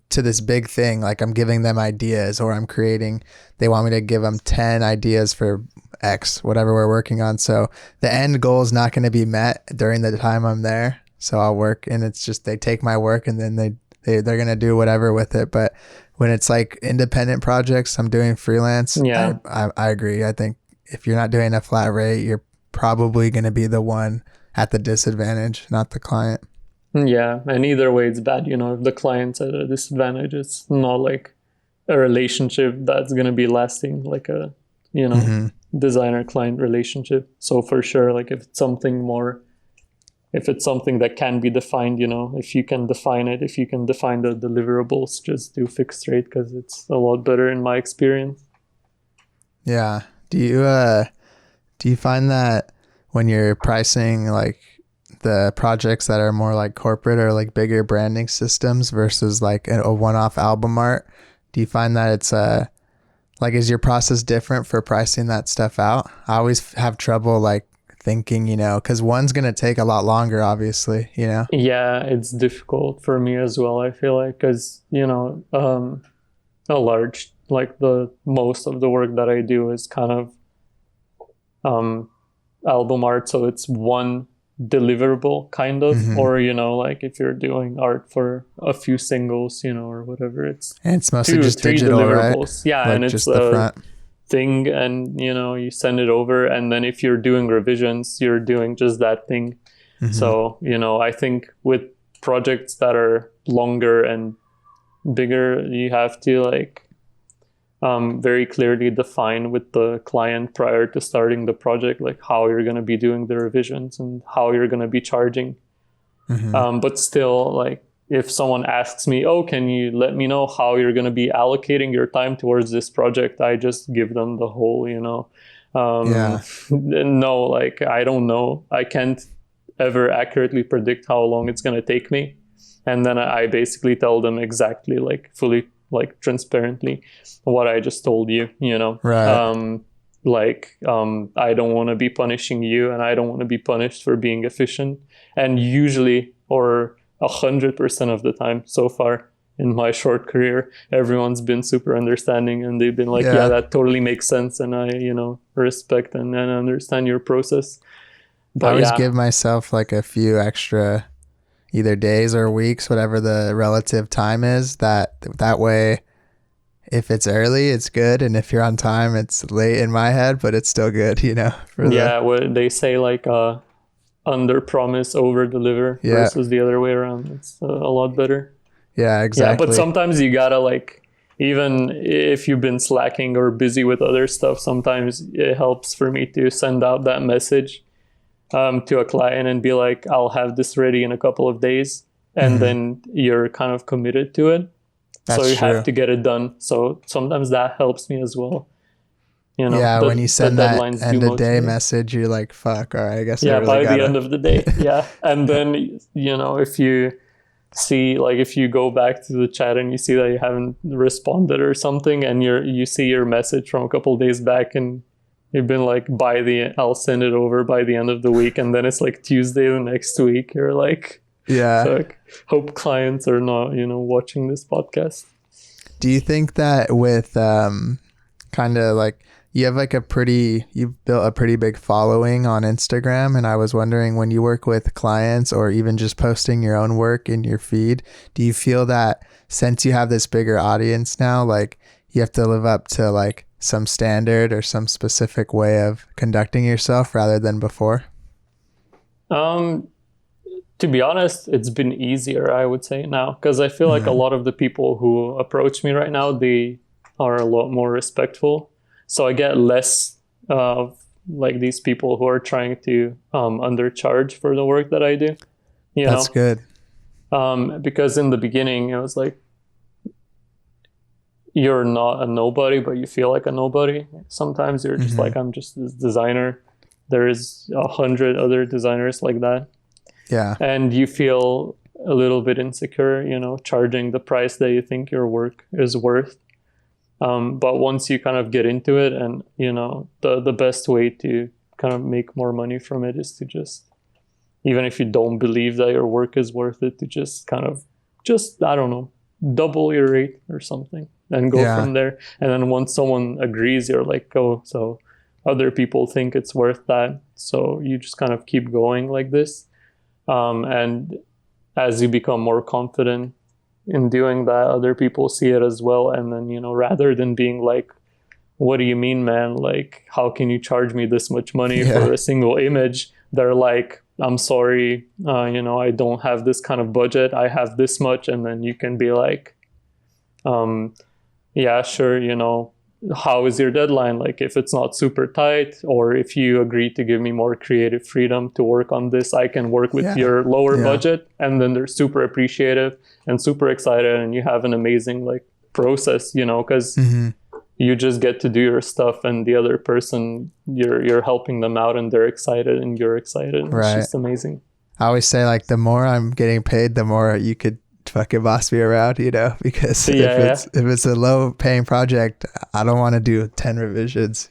to this big thing. Like I'm giving them ideas, or I'm creating, they want me to give them 10 ideas for X, whatever we're working on. So the end goal is not going to be met during the time I'm there. So I'll work, and it's just, they take my work and then they're going to do whatever with it. But when it's like independent projects, I'm doing freelance. Yeah. I agree. I think if you're not doing a flat rate, you're probably going to be the one at the disadvantage, not the client. Yeah. And either way, it's bad. You know, if the client's at a disadvantage, it's not like a relationship that's going to be lasting, like a, you know, designer client relationship. So for sure, like if it's something that can be defined, you know, if you can define it, if you can define the deliverables, just do fixed rate, because it's a lot better in my experience. Yeah. Do you find that when you're pricing like the projects that are more like corporate or like bigger branding systems versus like a one-off album art, do you find that it's like, is your process different for pricing that stuff out? I always have trouble like thinking, you know, because one's going to take a lot longer, obviously, you know? Yeah, it's difficult for me as well, I feel like, because, you know, most of the work that I do is kind of album art. So it's one deliverable kind of, or, you know, like if you're doing art for a few singles, you know, or whatever, it's mostly just digital, deliverables. Right? Yeah. Like, and it's just the front thing, and you know, you send it over, and then if you're doing revisions, you're doing just that thing. So, you know, I think with projects that are longer and bigger, you have to like very clearly define with the client prior to starting the project, like how you're going to be doing the revisions and how you're going to be charging. But still, like if someone asks me, oh, can you let me know how you're going to be allocating your time towards this project? I just give them the whole, you know, no, like, I don't know. I can't ever accurately predict how long it's going to take me. And then I basically tell them exactly, like fully, like transparently what I just told you, you know, right. I don't want to be punishing you, and I don't want to be punished for being efficient. And usually, or 100% of the time so far in my short career, everyone's been super understanding, and they've been like, yeah, that totally makes sense. And I, you know, respect and understand your process. But I always give myself like a few extra either days or weeks, whatever the relative time is, that way, if it's early, it's good. And if you're on time, it's late in my head, but it's still good, you know? What they say, like, under promise, over deliver versus the other way around. It's a lot better. Yeah, exactly. Yeah, but sometimes you gotta, like, even if you've been slacking or busy with other stuff, sometimes it helps for me to send out that message to a client and be like, I'll have this ready in a couple of days. And then you're kind of committed to it. That's so you true. have to get it done. So sometimes that helps me as well. You know, yeah, when you send that end of day message, you're like, fuck, all right, I guess I really by the end of the day. Yeah. And then, you know, if you see, like, if you go back to the chat and you see that you haven't responded or something, and you see your message from a couple of days back, and you've been like, I'll send it over by the end of the week, and then it's like Tuesday the next week, you're like, fuck, hope clients are not, you know, watching this podcast. Do you think that with kind of like, you've built a pretty big following on Instagram, and I was wondering, when you work with clients or even just posting your own work in your feed, do you feel that since you have this bigger audience now, like you have to live up to like some standard or some specific way of conducting yourself rather than before? To be honest, it's been easier, I would say, now, because I feel like a lot of the people who approach me right now, they are a lot more respectful. So I get less of like these people who are trying to undercharge for the work that I do. That's good. Because in the beginning, it was like, you're not a nobody, but you feel like a nobody. Sometimes you're just like, I'm just this designer. There is 100 other designers like that. Yeah. And you feel a little bit insecure, you know, charging the price that you think your work is worth. But once you kind of get into it, and, you know, the best way to kind of make more money from it is to just, even if you don't believe that your work is worth it, to just kind of I don't know, double your rate or something and go from there. And then once someone agrees, you're like, oh, so other people think it's worth that. So you just kind of keep going like this. And as you become more confident in doing that, other people see it as well. And then, you know, rather than being like, what do you mean, man? Like, how can you charge me this much money for a single image? They're like, I'm sorry, you know, I don't have this kind of budget. I have this much. And then you can be like, yeah, sure, you know, how is your deadline? Like, if it's not super tight, or if you agree to give me more creative freedom to work on this, I can work with your lower budget. And then they're super appreciative and super excited, and you have an amazing like process, you know, because you just get to do your stuff, and the other person, you're helping them out, and they're excited and you're excited. It's just amazing. I always say, like, the more I'm getting paid, the more you could fucking boss me around, you know, because if it's a low paying project, I don't want to do 10 revisions.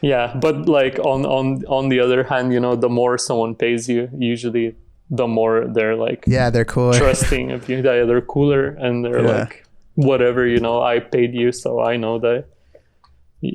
Yeah, but like on the other hand, you know, the more someone pays you, usually the more they're like, they're cooler, trusting of you. They're cooler, and they're like, whatever, you know, I paid you, so I know that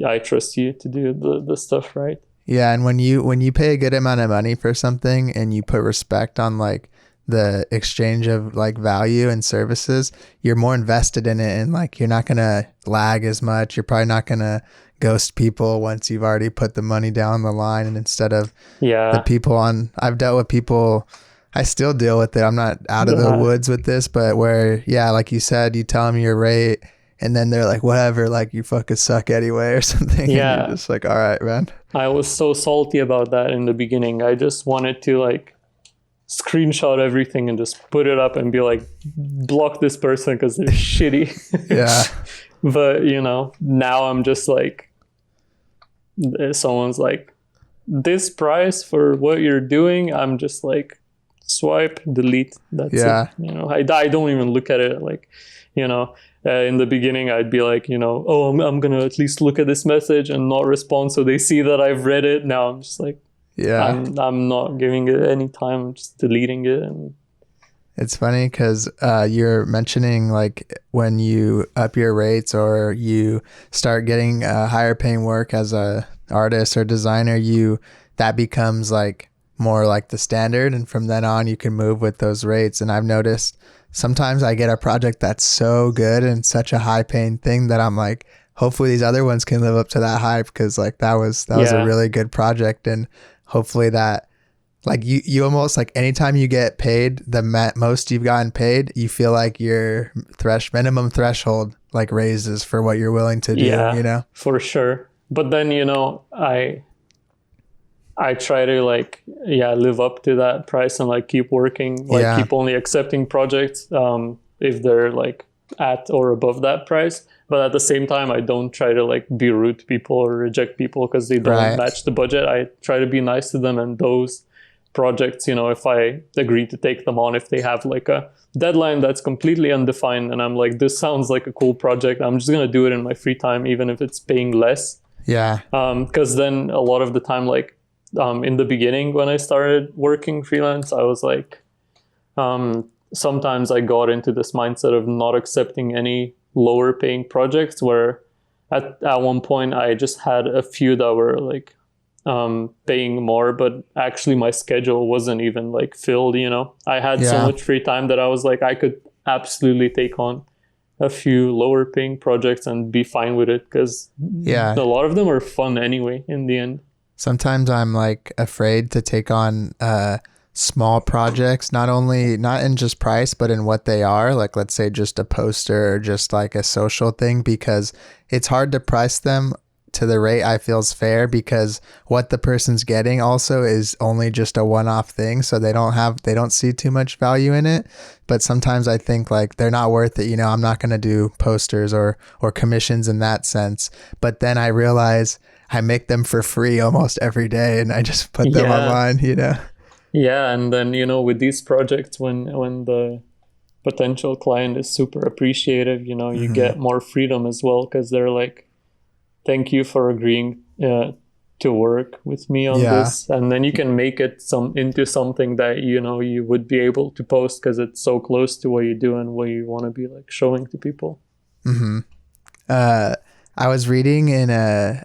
I trust you to do the stuff right. Yeah, and when you pay a good amount of money for something and you put respect on like the exchange of like value and services, you're more invested in it, and like you're not gonna lag as much. You're probably not gonna ghost people once you've already put the money down the line. And instead of the people I've dealt with people, I still deal with it. I'm not out of the woods with this, but where, like you said, you tell them your rate, and then they're like, whatever, like, you fucking suck anyway or something. Yeah. And you're just like, all right, man. I was so salty about that in the beginning. I just wanted to like screenshot everything and just put it up and be like, block this person because they're shitty. Yeah. But, you know, now I'm just like, someone's like, this price for what you're doing, I'm just like, swipe, delete. That's it. You know, I don't even look at it. Like, you know, in the beginning, I'd be like, you know, oh, I'm going to at least look at this message and not respond so they see that I've read it. Now I'm just like, I'm not giving it any time. I'm just deleting it. And it's funny because you're mentioning like when you up your rates or you start getting higher paying work as a artist or designer, that becomes like more like the standard, and from then on you can move with those rates. And I've noticed sometimes I get a project that's so good and such a high paying thing that I'm like, hopefully these other ones can live up to that hype, because like that was a really good project. And hopefully that, like, you almost, like, anytime you get paid the most you've gotten paid, you feel like your minimum threshold like raises for what you're willing to do, you know? For sure. But then, you know, I try to like, live up to that price and like keep working, like keep only accepting projects if they're like at or above that price. But at the same time, I don't try to like be rude to people or reject people because they don't match the budget. I try to be nice to them, and those projects, you know, if I agree to take them on, if they have like a deadline that's completely undefined and I'm like, this sounds like a cool project, I'm just going to do it in my free time, even if it's paying less. Because then a lot of the time, like in the beginning when I started working freelance, I was like, sometimes I got into this mindset of not accepting any lower paying projects, where at one point I just had a few that were like paying more, but actually my schedule wasn't even like filled, you know. I had so much free time that I was like, I could absolutely take on a few lower paying projects and be fine with it, because a lot of them are fun anyway in the end. Sometimes I'm like afraid to take on small projects, not in just price, but in what they are. Like, let's say just a poster or just like a social thing, because it's hard to price them to the rate I feel is fair, because what the person's getting also is only just a one-off thing. So they don't see too much value in it. But sometimes I think like they're not worth it. You know, I'm not going to do posters or commissions in that sense. But then I realize I make them for free almost every day, and I just put them online, you know? Yeah. And then, you know, with these projects, when the potential client is super appreciative, you know, you get more freedom as well, because they're like, thank you for agreeing to work with me on this. And then you can make it into something that, you know, you would be able to post because it's so close to what you do and what you want to be like showing to people. I was reading in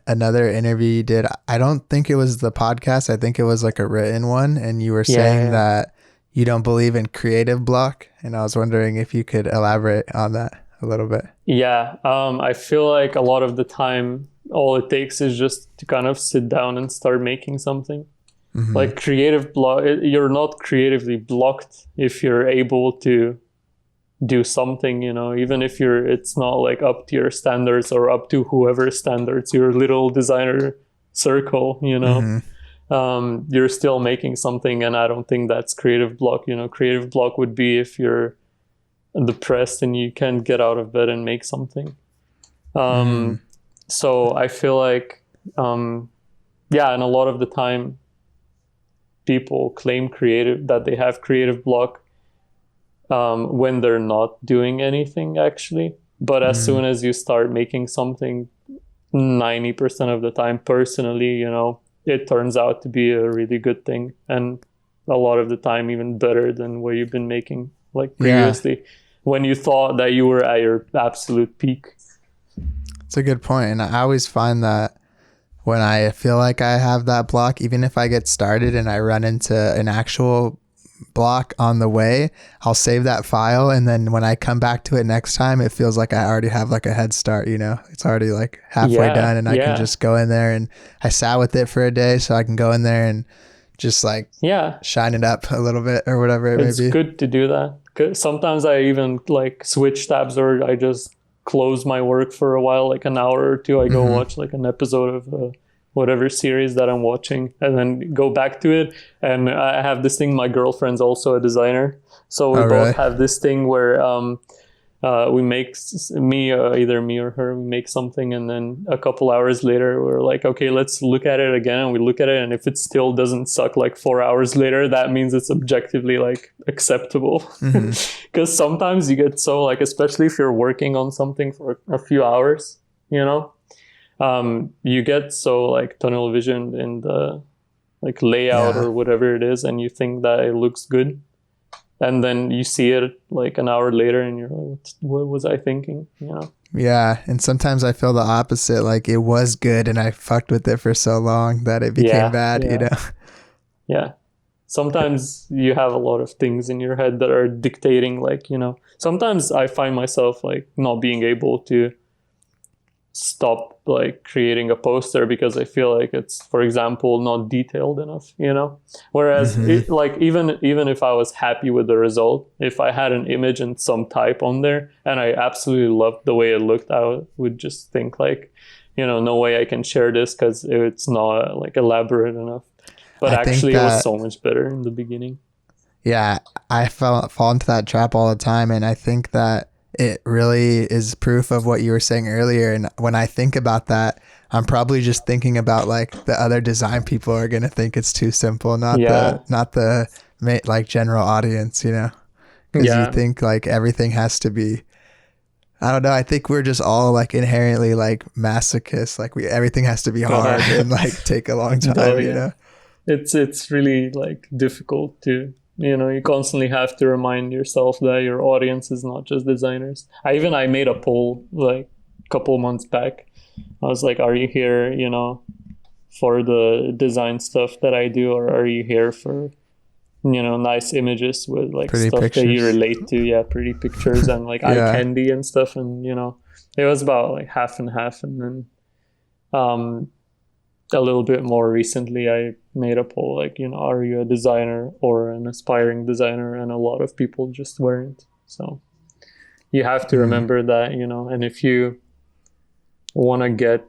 another interview you did. I don't think it was the podcast. I think it was like a written one. And you were saying that you don't believe in creative block. And I was wondering if you could elaborate on that a little bit. Yeah. I feel like a lot of the time, all it takes is just to kind of sit down and start making something. Like creative block, you're not creatively blocked if you're able to do something, you know, even if it's not like up to your standards or up to whoever's standards, your little designer circle, you know. You're still making something, and I don't think that's creative block. You know, creative block would be if you're depressed and you can't get out of bed and make something. So I feel like, and a lot of the time people claim that they have creative block when they're not doing anything actually. But as soon as you start making something, 90% of the time, personally, you know, it turns out to be a really good thing, and a lot of the time even better than what you've been making like previously when you thought that you were at your absolute peak. It's a good point. And I always find that when I feel like I have that block, even if I get started and I run into an actual block on the way, I'll save that file, and then when I come back to it next time, it feels like I already have like a head start, you know. It's already like halfway done, and I can just go in there, and I sat with it for a day, so I can go in there and just like shine it up a little bit or whatever it may be. It's good to do that. 'Cause sometimes I even like switch tabs, or I just close my work for a while, like an hour or two. I go watch like an episode of whatever series that I'm watching, and then go back to it. And I have this thing, my girlfriend's also a designer, so we both have this thing where we make either me or her, we make something, and then a couple hours later we're like, okay, let's look at it again. And we look at it, and if it still doesn't suck like 4 hours later, that means it's objectively like acceptable. Because sometimes you get so like, especially if you're working on something for a few hours, you know, you get so like tunnel vision in the like layout or whatever it is, and you think that it looks good, and then you see it like an hour later and you're like, what was I thinking, you know? Yeah. And sometimes I feel the opposite, like it was good and I fucked with it for so long that it became bad, you know? Sometimes you have a lot of things in your head that are dictating, like, you know, sometimes I find myself like not being able to stop like creating a poster because I feel like it's, for example, not detailed enough, you know. Whereas like even if I was happy with the result, if I had an image and some type on there and I absolutely loved the way it looked, I would just think like, you know, no way I can share this because it's not like elaborate enough. But actually it was so much better in the beginning. Yeah, I fall into that trap all the time, and I think that it really is proof of what you were saying earlier. And when I think about that, I'm probably just thinking about like the other design people are going to think it's too simple, not the like general audience, you know, because you think like everything has to be, I don't know. I think we're just all like inherently like masochists. Like everything has to be hard and like take a long time, you know? It's really like difficult to, you know, you constantly have to remind yourself that your audience is not just designers. I made a poll like a couple months back. I was like, are you here, you know, for the design stuff that I do, or are you here for, you know, nice images with like pretty stuff pictures that you relate to? Yeah, pretty pictures and like eye candy and stuff. And, you know, it was about like half and half. And then a little bit more recently, I made a poll like, you know, are you a designer or an aspiring designer? And a lot of people just weren't. So you have to remember that, you know, and if you want to get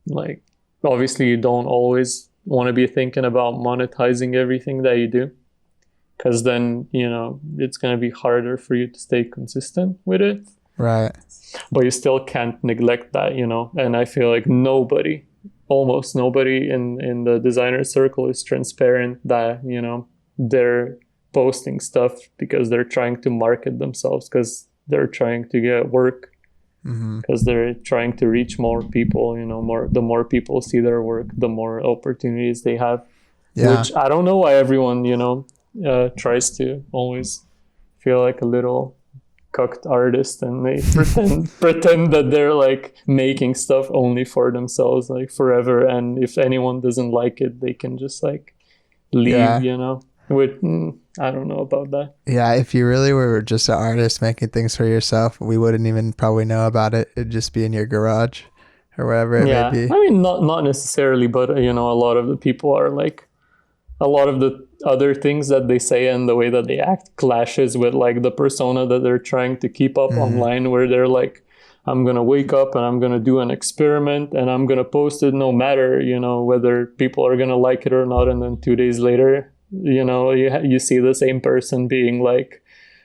like obviously you don't always want to be thinking about monetizing everything that you do, because then, you know, it's going to be harder for you to stay consistent with it. Right. But you still can't neglect that, you know. And I feel like almost nobody in the designer circle is transparent that, you know, they're posting stuff because they're trying to market themselves, because they're trying to get work, because they're trying to reach more people, you know. The more people see their work, the more opportunities they have. Which I don't know why everyone, you know, tries to always feel like a little cucked artist, and they pretend that they're like making stuff only for themselves, like forever, and if anyone doesn't like it, they can just like leave, you know. I don't know about that. Yeah, if you really were just an artist making things for yourself, we wouldn't even probably know about it. It'd just be in your garage or wherever it may be. I mean, not necessarily, but you know, a lot of the people are like, a lot of the other things that they say and the way that they act clashes with like the persona that they're trying to keep up online, where they're like, I'm going to wake up and I'm going to do an experiment and I'm going to post it no matter, you know, whether people are going to like it or not. And then 2 days later, you know, you see the same person being like,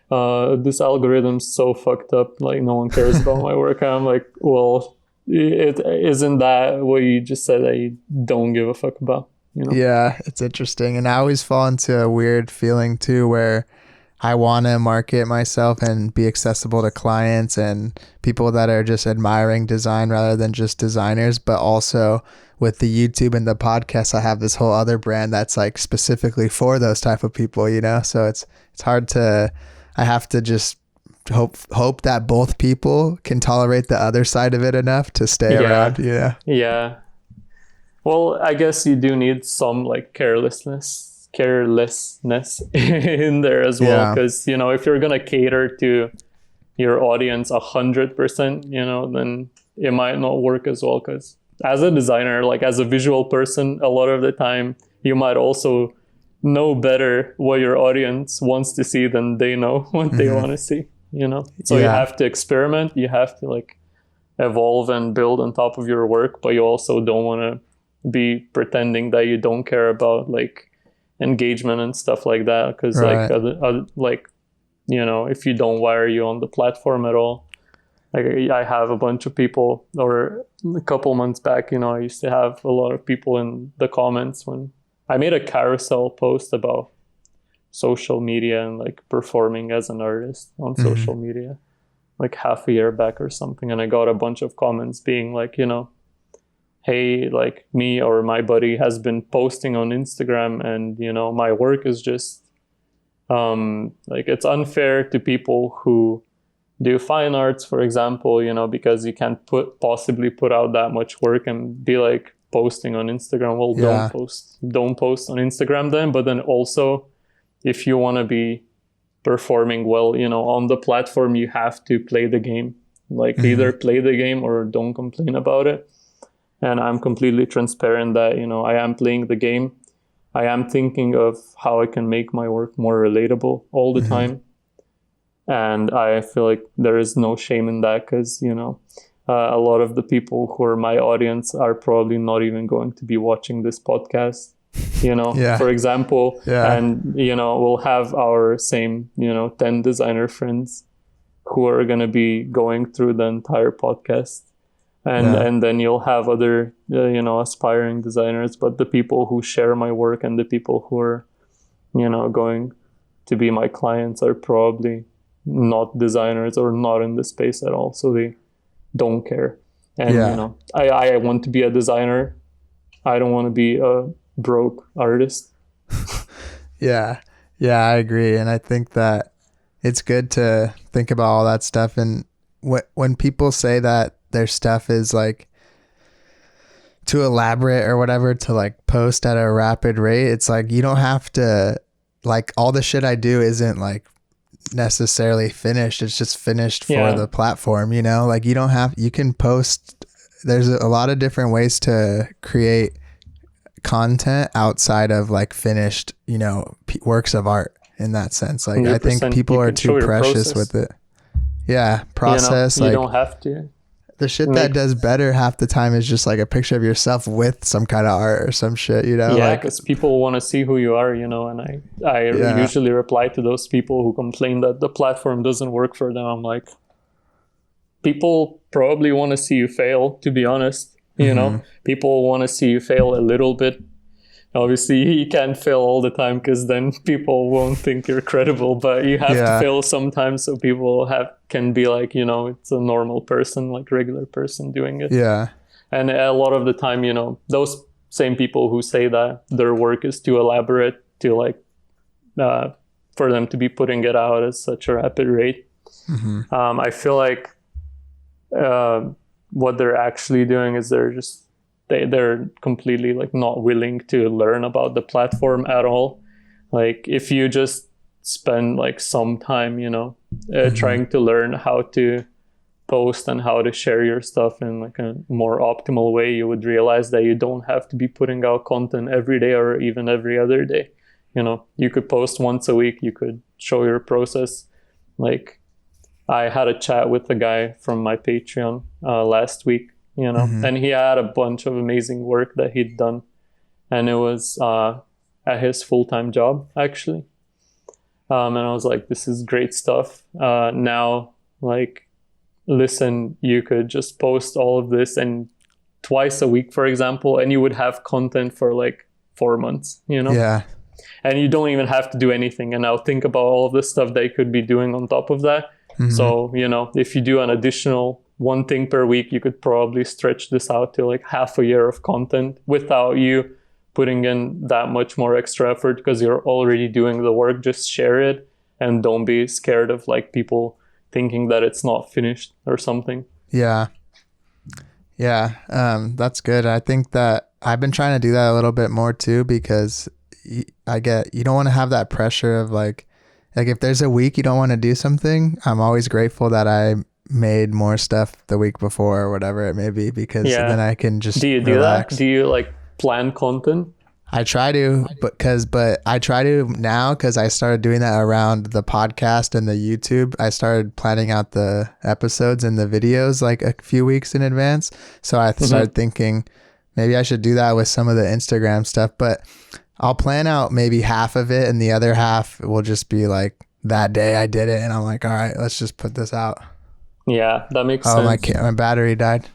this algorithm's so fucked up, like no one cares about my work. And I'm like, well, isn't that what you just said that you don't give a fuck about? You know? Yeah, it's interesting. And I always fall into a weird feeling too, where I want to market myself and be accessible to clients and people that are just admiring design rather than just designers. But also with the YouTube and the podcast, I have this whole other brand that's like specifically for those type of people, you know? So it's hard to, I have to just hope that both people can tolerate the other side of it enough to stay around, you know? Yeah. Well, I guess you do need some like carelessness in there as well, because you know, if you're gonna cater to your audience 100%, you know, then it might not work as well. Because as a designer, like as a visual person, a lot of the time you might also know better what your audience wants to see than they know what they want to see, you know. So you have to experiment, you have to like evolve and build on top of your work, but you also don't want to be pretending that you don't care about like engagement and stuff like that, because like you know, if you don't, why are you on the platform at all? Like I have a bunch of people, or a couple months back, you know, I used to have a lot of people in the comments when I made a carousel post about social media and like performing as an artist on social media, like half a year back or something, and I got a bunch of comments being like, you know, hey, like me or my buddy has been posting on Instagram, and you know, my work is just like, it's unfair to people who do fine arts, for example, you know, because you can't possibly put out that much work and be like posting on Instagram. Well, don't post on Instagram then. But then also, if you want to be performing well, you know, on the platform, you have to play the game. Like either play the game or don't complain about it. And I'm completely transparent that, you know, I am playing the game. I am thinking of how I can make my work more relatable all the time. And I feel like there is no shame in that, because, you know, a lot of the people who are my audience are probably not even going to be watching this podcast, you know, for example. And, you know, we'll have our same, you know, 10 designer friends who are going to be going through the entire podcast. And then you'll have other, you know, aspiring designers, but the people who share my work and the people who are, you know, going to be my clients are probably not designers or not in the space at all. So they don't care. And, you know, I want to be a designer. I don't want to be a broke artist. Yeah, I agree. And I think that it's good to think about all that stuff. And when people say that their stuff is like too elaborate or whatever to like post at a rapid rate, it's like, you don't have to, like, all the shit I do isn't like necessarily finished. It's just finished for the platform, you know, like you can post, there's a lot of different ways to create content outside of like finished, you know, works of art in that sense. Like I think people are too precious with it. Yeah. Process. You know, you don't have to. The shit that does better half the time is just like a picture of yourself with some kind of art or some shit, you know? Yeah, because people want to see who you are, you know, and I usually reply to those people who complain that the platform doesn't work for them. I'm like, people probably want to see you fail, to be honest. You know, people want to see you fail a little bit. Obviously, you can't fail all the time because then people won't think you're credible, but you have to fail sometimes so people can be like, you know, it's a normal person, like regular person doing it. Yeah. And a lot of the time, you know, those same people who say that their work is too elaborate to like, for them to be putting it out at such a rapid rate. I feel like what they're actually doing is they're completely like not willing to learn about the platform at all. Like if you just spend like some time, you know, trying to learn how to post and how to share your stuff in like a more optimal way, you would realize that you don't have to be putting out content every day or even every other day. You know, you could post once a week, you could show your process. Like I had a chat with a guy from my Patreon last week, you know, and he had a bunch of amazing work that he'd done. And it was at his full-time job, actually. And I was like, this is great stuff. Now, like, listen, you could just post all of this and twice a week, for example, and you would have content for like 4 months, you know? Yeah. And you don't even have to do anything. And now think about all of the stuff that you could be doing on top of that. So, you know, if you do an additional one thing per week, you could probably stretch this out to like half a year of content without you putting in that much more extra effort because you're already doing the work. Just share it and don't be scared of like people thinking that it's not finished or something. Yeah. Yeah. That's good. I think that I've been trying to do that a little bit more too, because you don't want to have that pressure of like if there's a week you don't want to do something, I'm always grateful that I made more stuff the week before or whatever it may be, because then I can just relax. Do you like plan content? I try to, but I try to now because I started doing that around the podcast and the YouTube. I started planning out the episodes and the videos like a few weeks in advance. So I started thinking maybe I should do that with some of the Instagram stuff, but I'll plan out maybe half of it and the other half will just be like that day I did it and I'm like, all right, let's just put this out. Yeah, that makes sense. Oh, my battery died.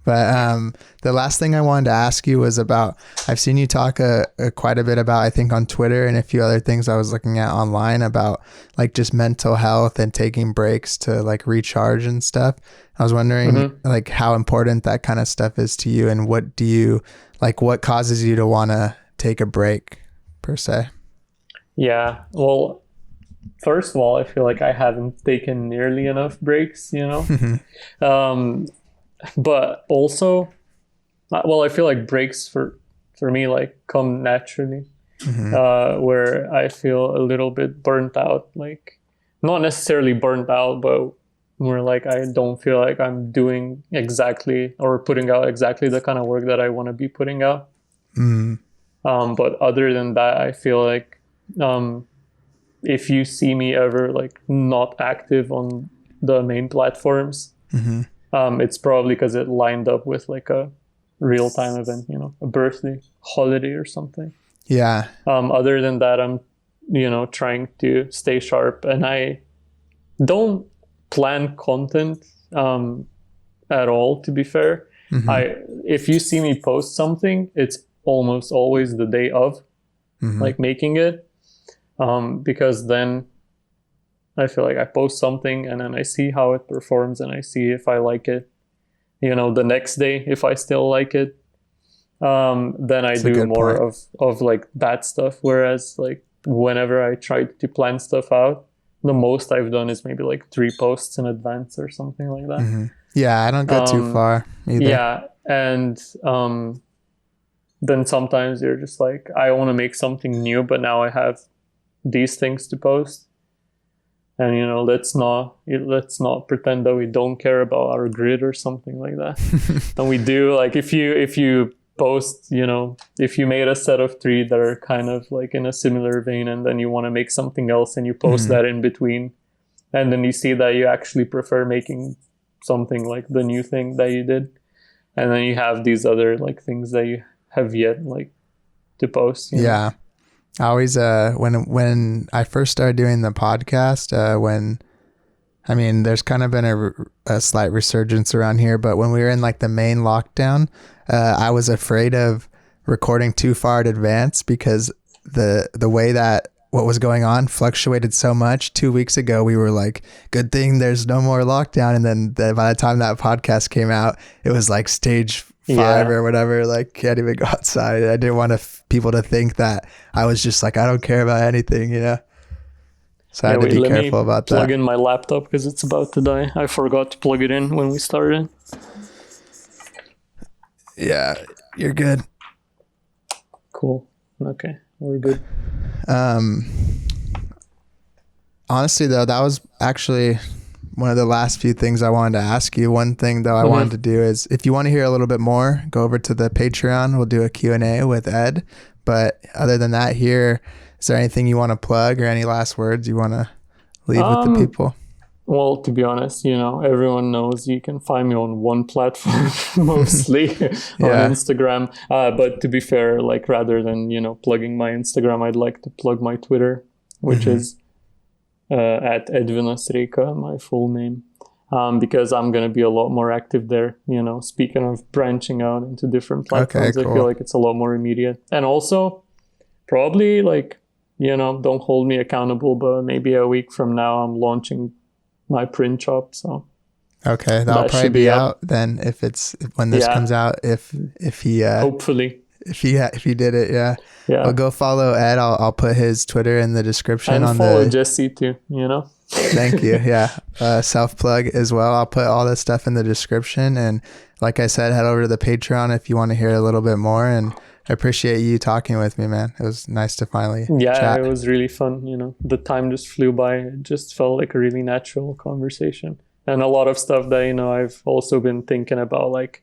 But the last thing I wanted to ask you was about, I've seen you talk quite a bit about, I think on Twitter and a few other things I was looking at online about like just mental health and taking breaks to like recharge and stuff. I was wondering like how important that kind of stuff is to you and what causes you to want to take a break per se? Yeah, well, first of all, I feel like I haven't taken nearly enough breaks, you know? But also, well, I feel like breaks for me like come naturally, where I feel a little bit burnt out, like not necessarily burnt out, but more like I don't feel like I'm doing exactly or putting out exactly the kind of work that I want to be putting out. But other than that, I feel like if you see me ever like not active on the main platforms, it's probably because it lined up with like a real-time event, you know, a birthday, holiday or something. Yeah. Other than that, I'm, you know, trying to stay sharp, and I don't plan content at all, to be fair. If you see me post something, it's almost always the day of like making it, because then I feel like I post something and then I see how it performs and I see if I like it, you know, the next day, if I still like it, then I do more of like that stuff. Whereas like whenever I try to plan stuff out, the most I've done is maybe like 3 posts in advance or something like that. Yeah, I don't go too far either. Yeah, and then sometimes you're just like, I want to make something new, but now I have these things to post. And, you know, let's not pretend that we don't care about our grid or something like that. And we do. Like if you post, you know, if you made a set of 3 that are kind of like in a similar vein, and then you want to make something else and you post that in between, and then you see that you actually prefer making something like the new thing that you did, and then you have these other like things that you have yet like to post. Yeah. I always when I first started doing the podcast, there's kind of been a slight resurgence around here, but when we were in like the main lockdown, I was afraid of recording too far in advance because the way that what was going on fluctuated so much. 2 weeks ago, we were like, good thing there's no more lockdown. And then by the time that podcast came out, it was like stage 5 or whatever, like can't even go outside. I didn't want people to think that I was just like, I don't care about anything, So I had to be careful about that. Plug in my laptop because it's about to die. I forgot to plug it in when we started. Yeah, you're good. Cool. Okay, we're good. Honestly, though, that was actually one of the last few things I wanted to ask you. One thing, though, I wanted to do is, if you want to hear a little bit more, go over to the Patreon. We'll do a Q&A with Ed. But other than that, here, is there anything you want to plug or any last words you want to leave with the people? Well, to be honest, everyone knows you can find me on one platform mostly on Instagram. But to be fair, like rather than, plugging my Instagram, I'd like to plug my Twitter, which is at Reika, my full name, because I'm going to be a lot more active there. Speaking of branching out into different platforms, okay, cool. I feel like it's a lot more immediate. And also probably like, don't hold me accountable, but maybe a week from now I'm launching my print shop. So okay, that'll probably be out then when this comes out, if he hopefully if he did it. Yeah. Well, go follow Ed. I'll put his Twitter in the description. And follow Jesse too, Thank you. Yeah. Self plug as well. I'll put all this stuff in the description. And like I said, head over to the Patreon if you want to hear a little bit more. And I appreciate you talking with me, man. It was nice to finally chat. It was really fun. The time just flew by. It just felt like a really natural conversation. And a lot of stuff that, I've also been thinking about, like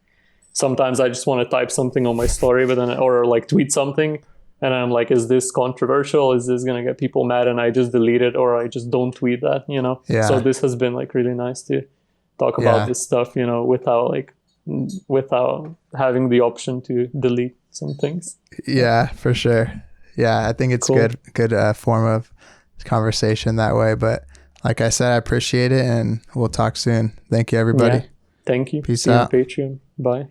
sometimes I just want to type something on my story, but then, or like tweet something. And I'm like, is this controversial? Is this going to get people mad? And I just delete it, or I just don't tweet that, Yeah. So this has been like really nice to talk about this stuff, without having the option to delete some things. Yeah, for sure. Yeah, I think it's cool. good form of conversation that way. But like I said, I appreciate it, and we'll talk soon. Thank you, everybody. Yeah. Thank you. Peace See out. you on Patreon. Bye.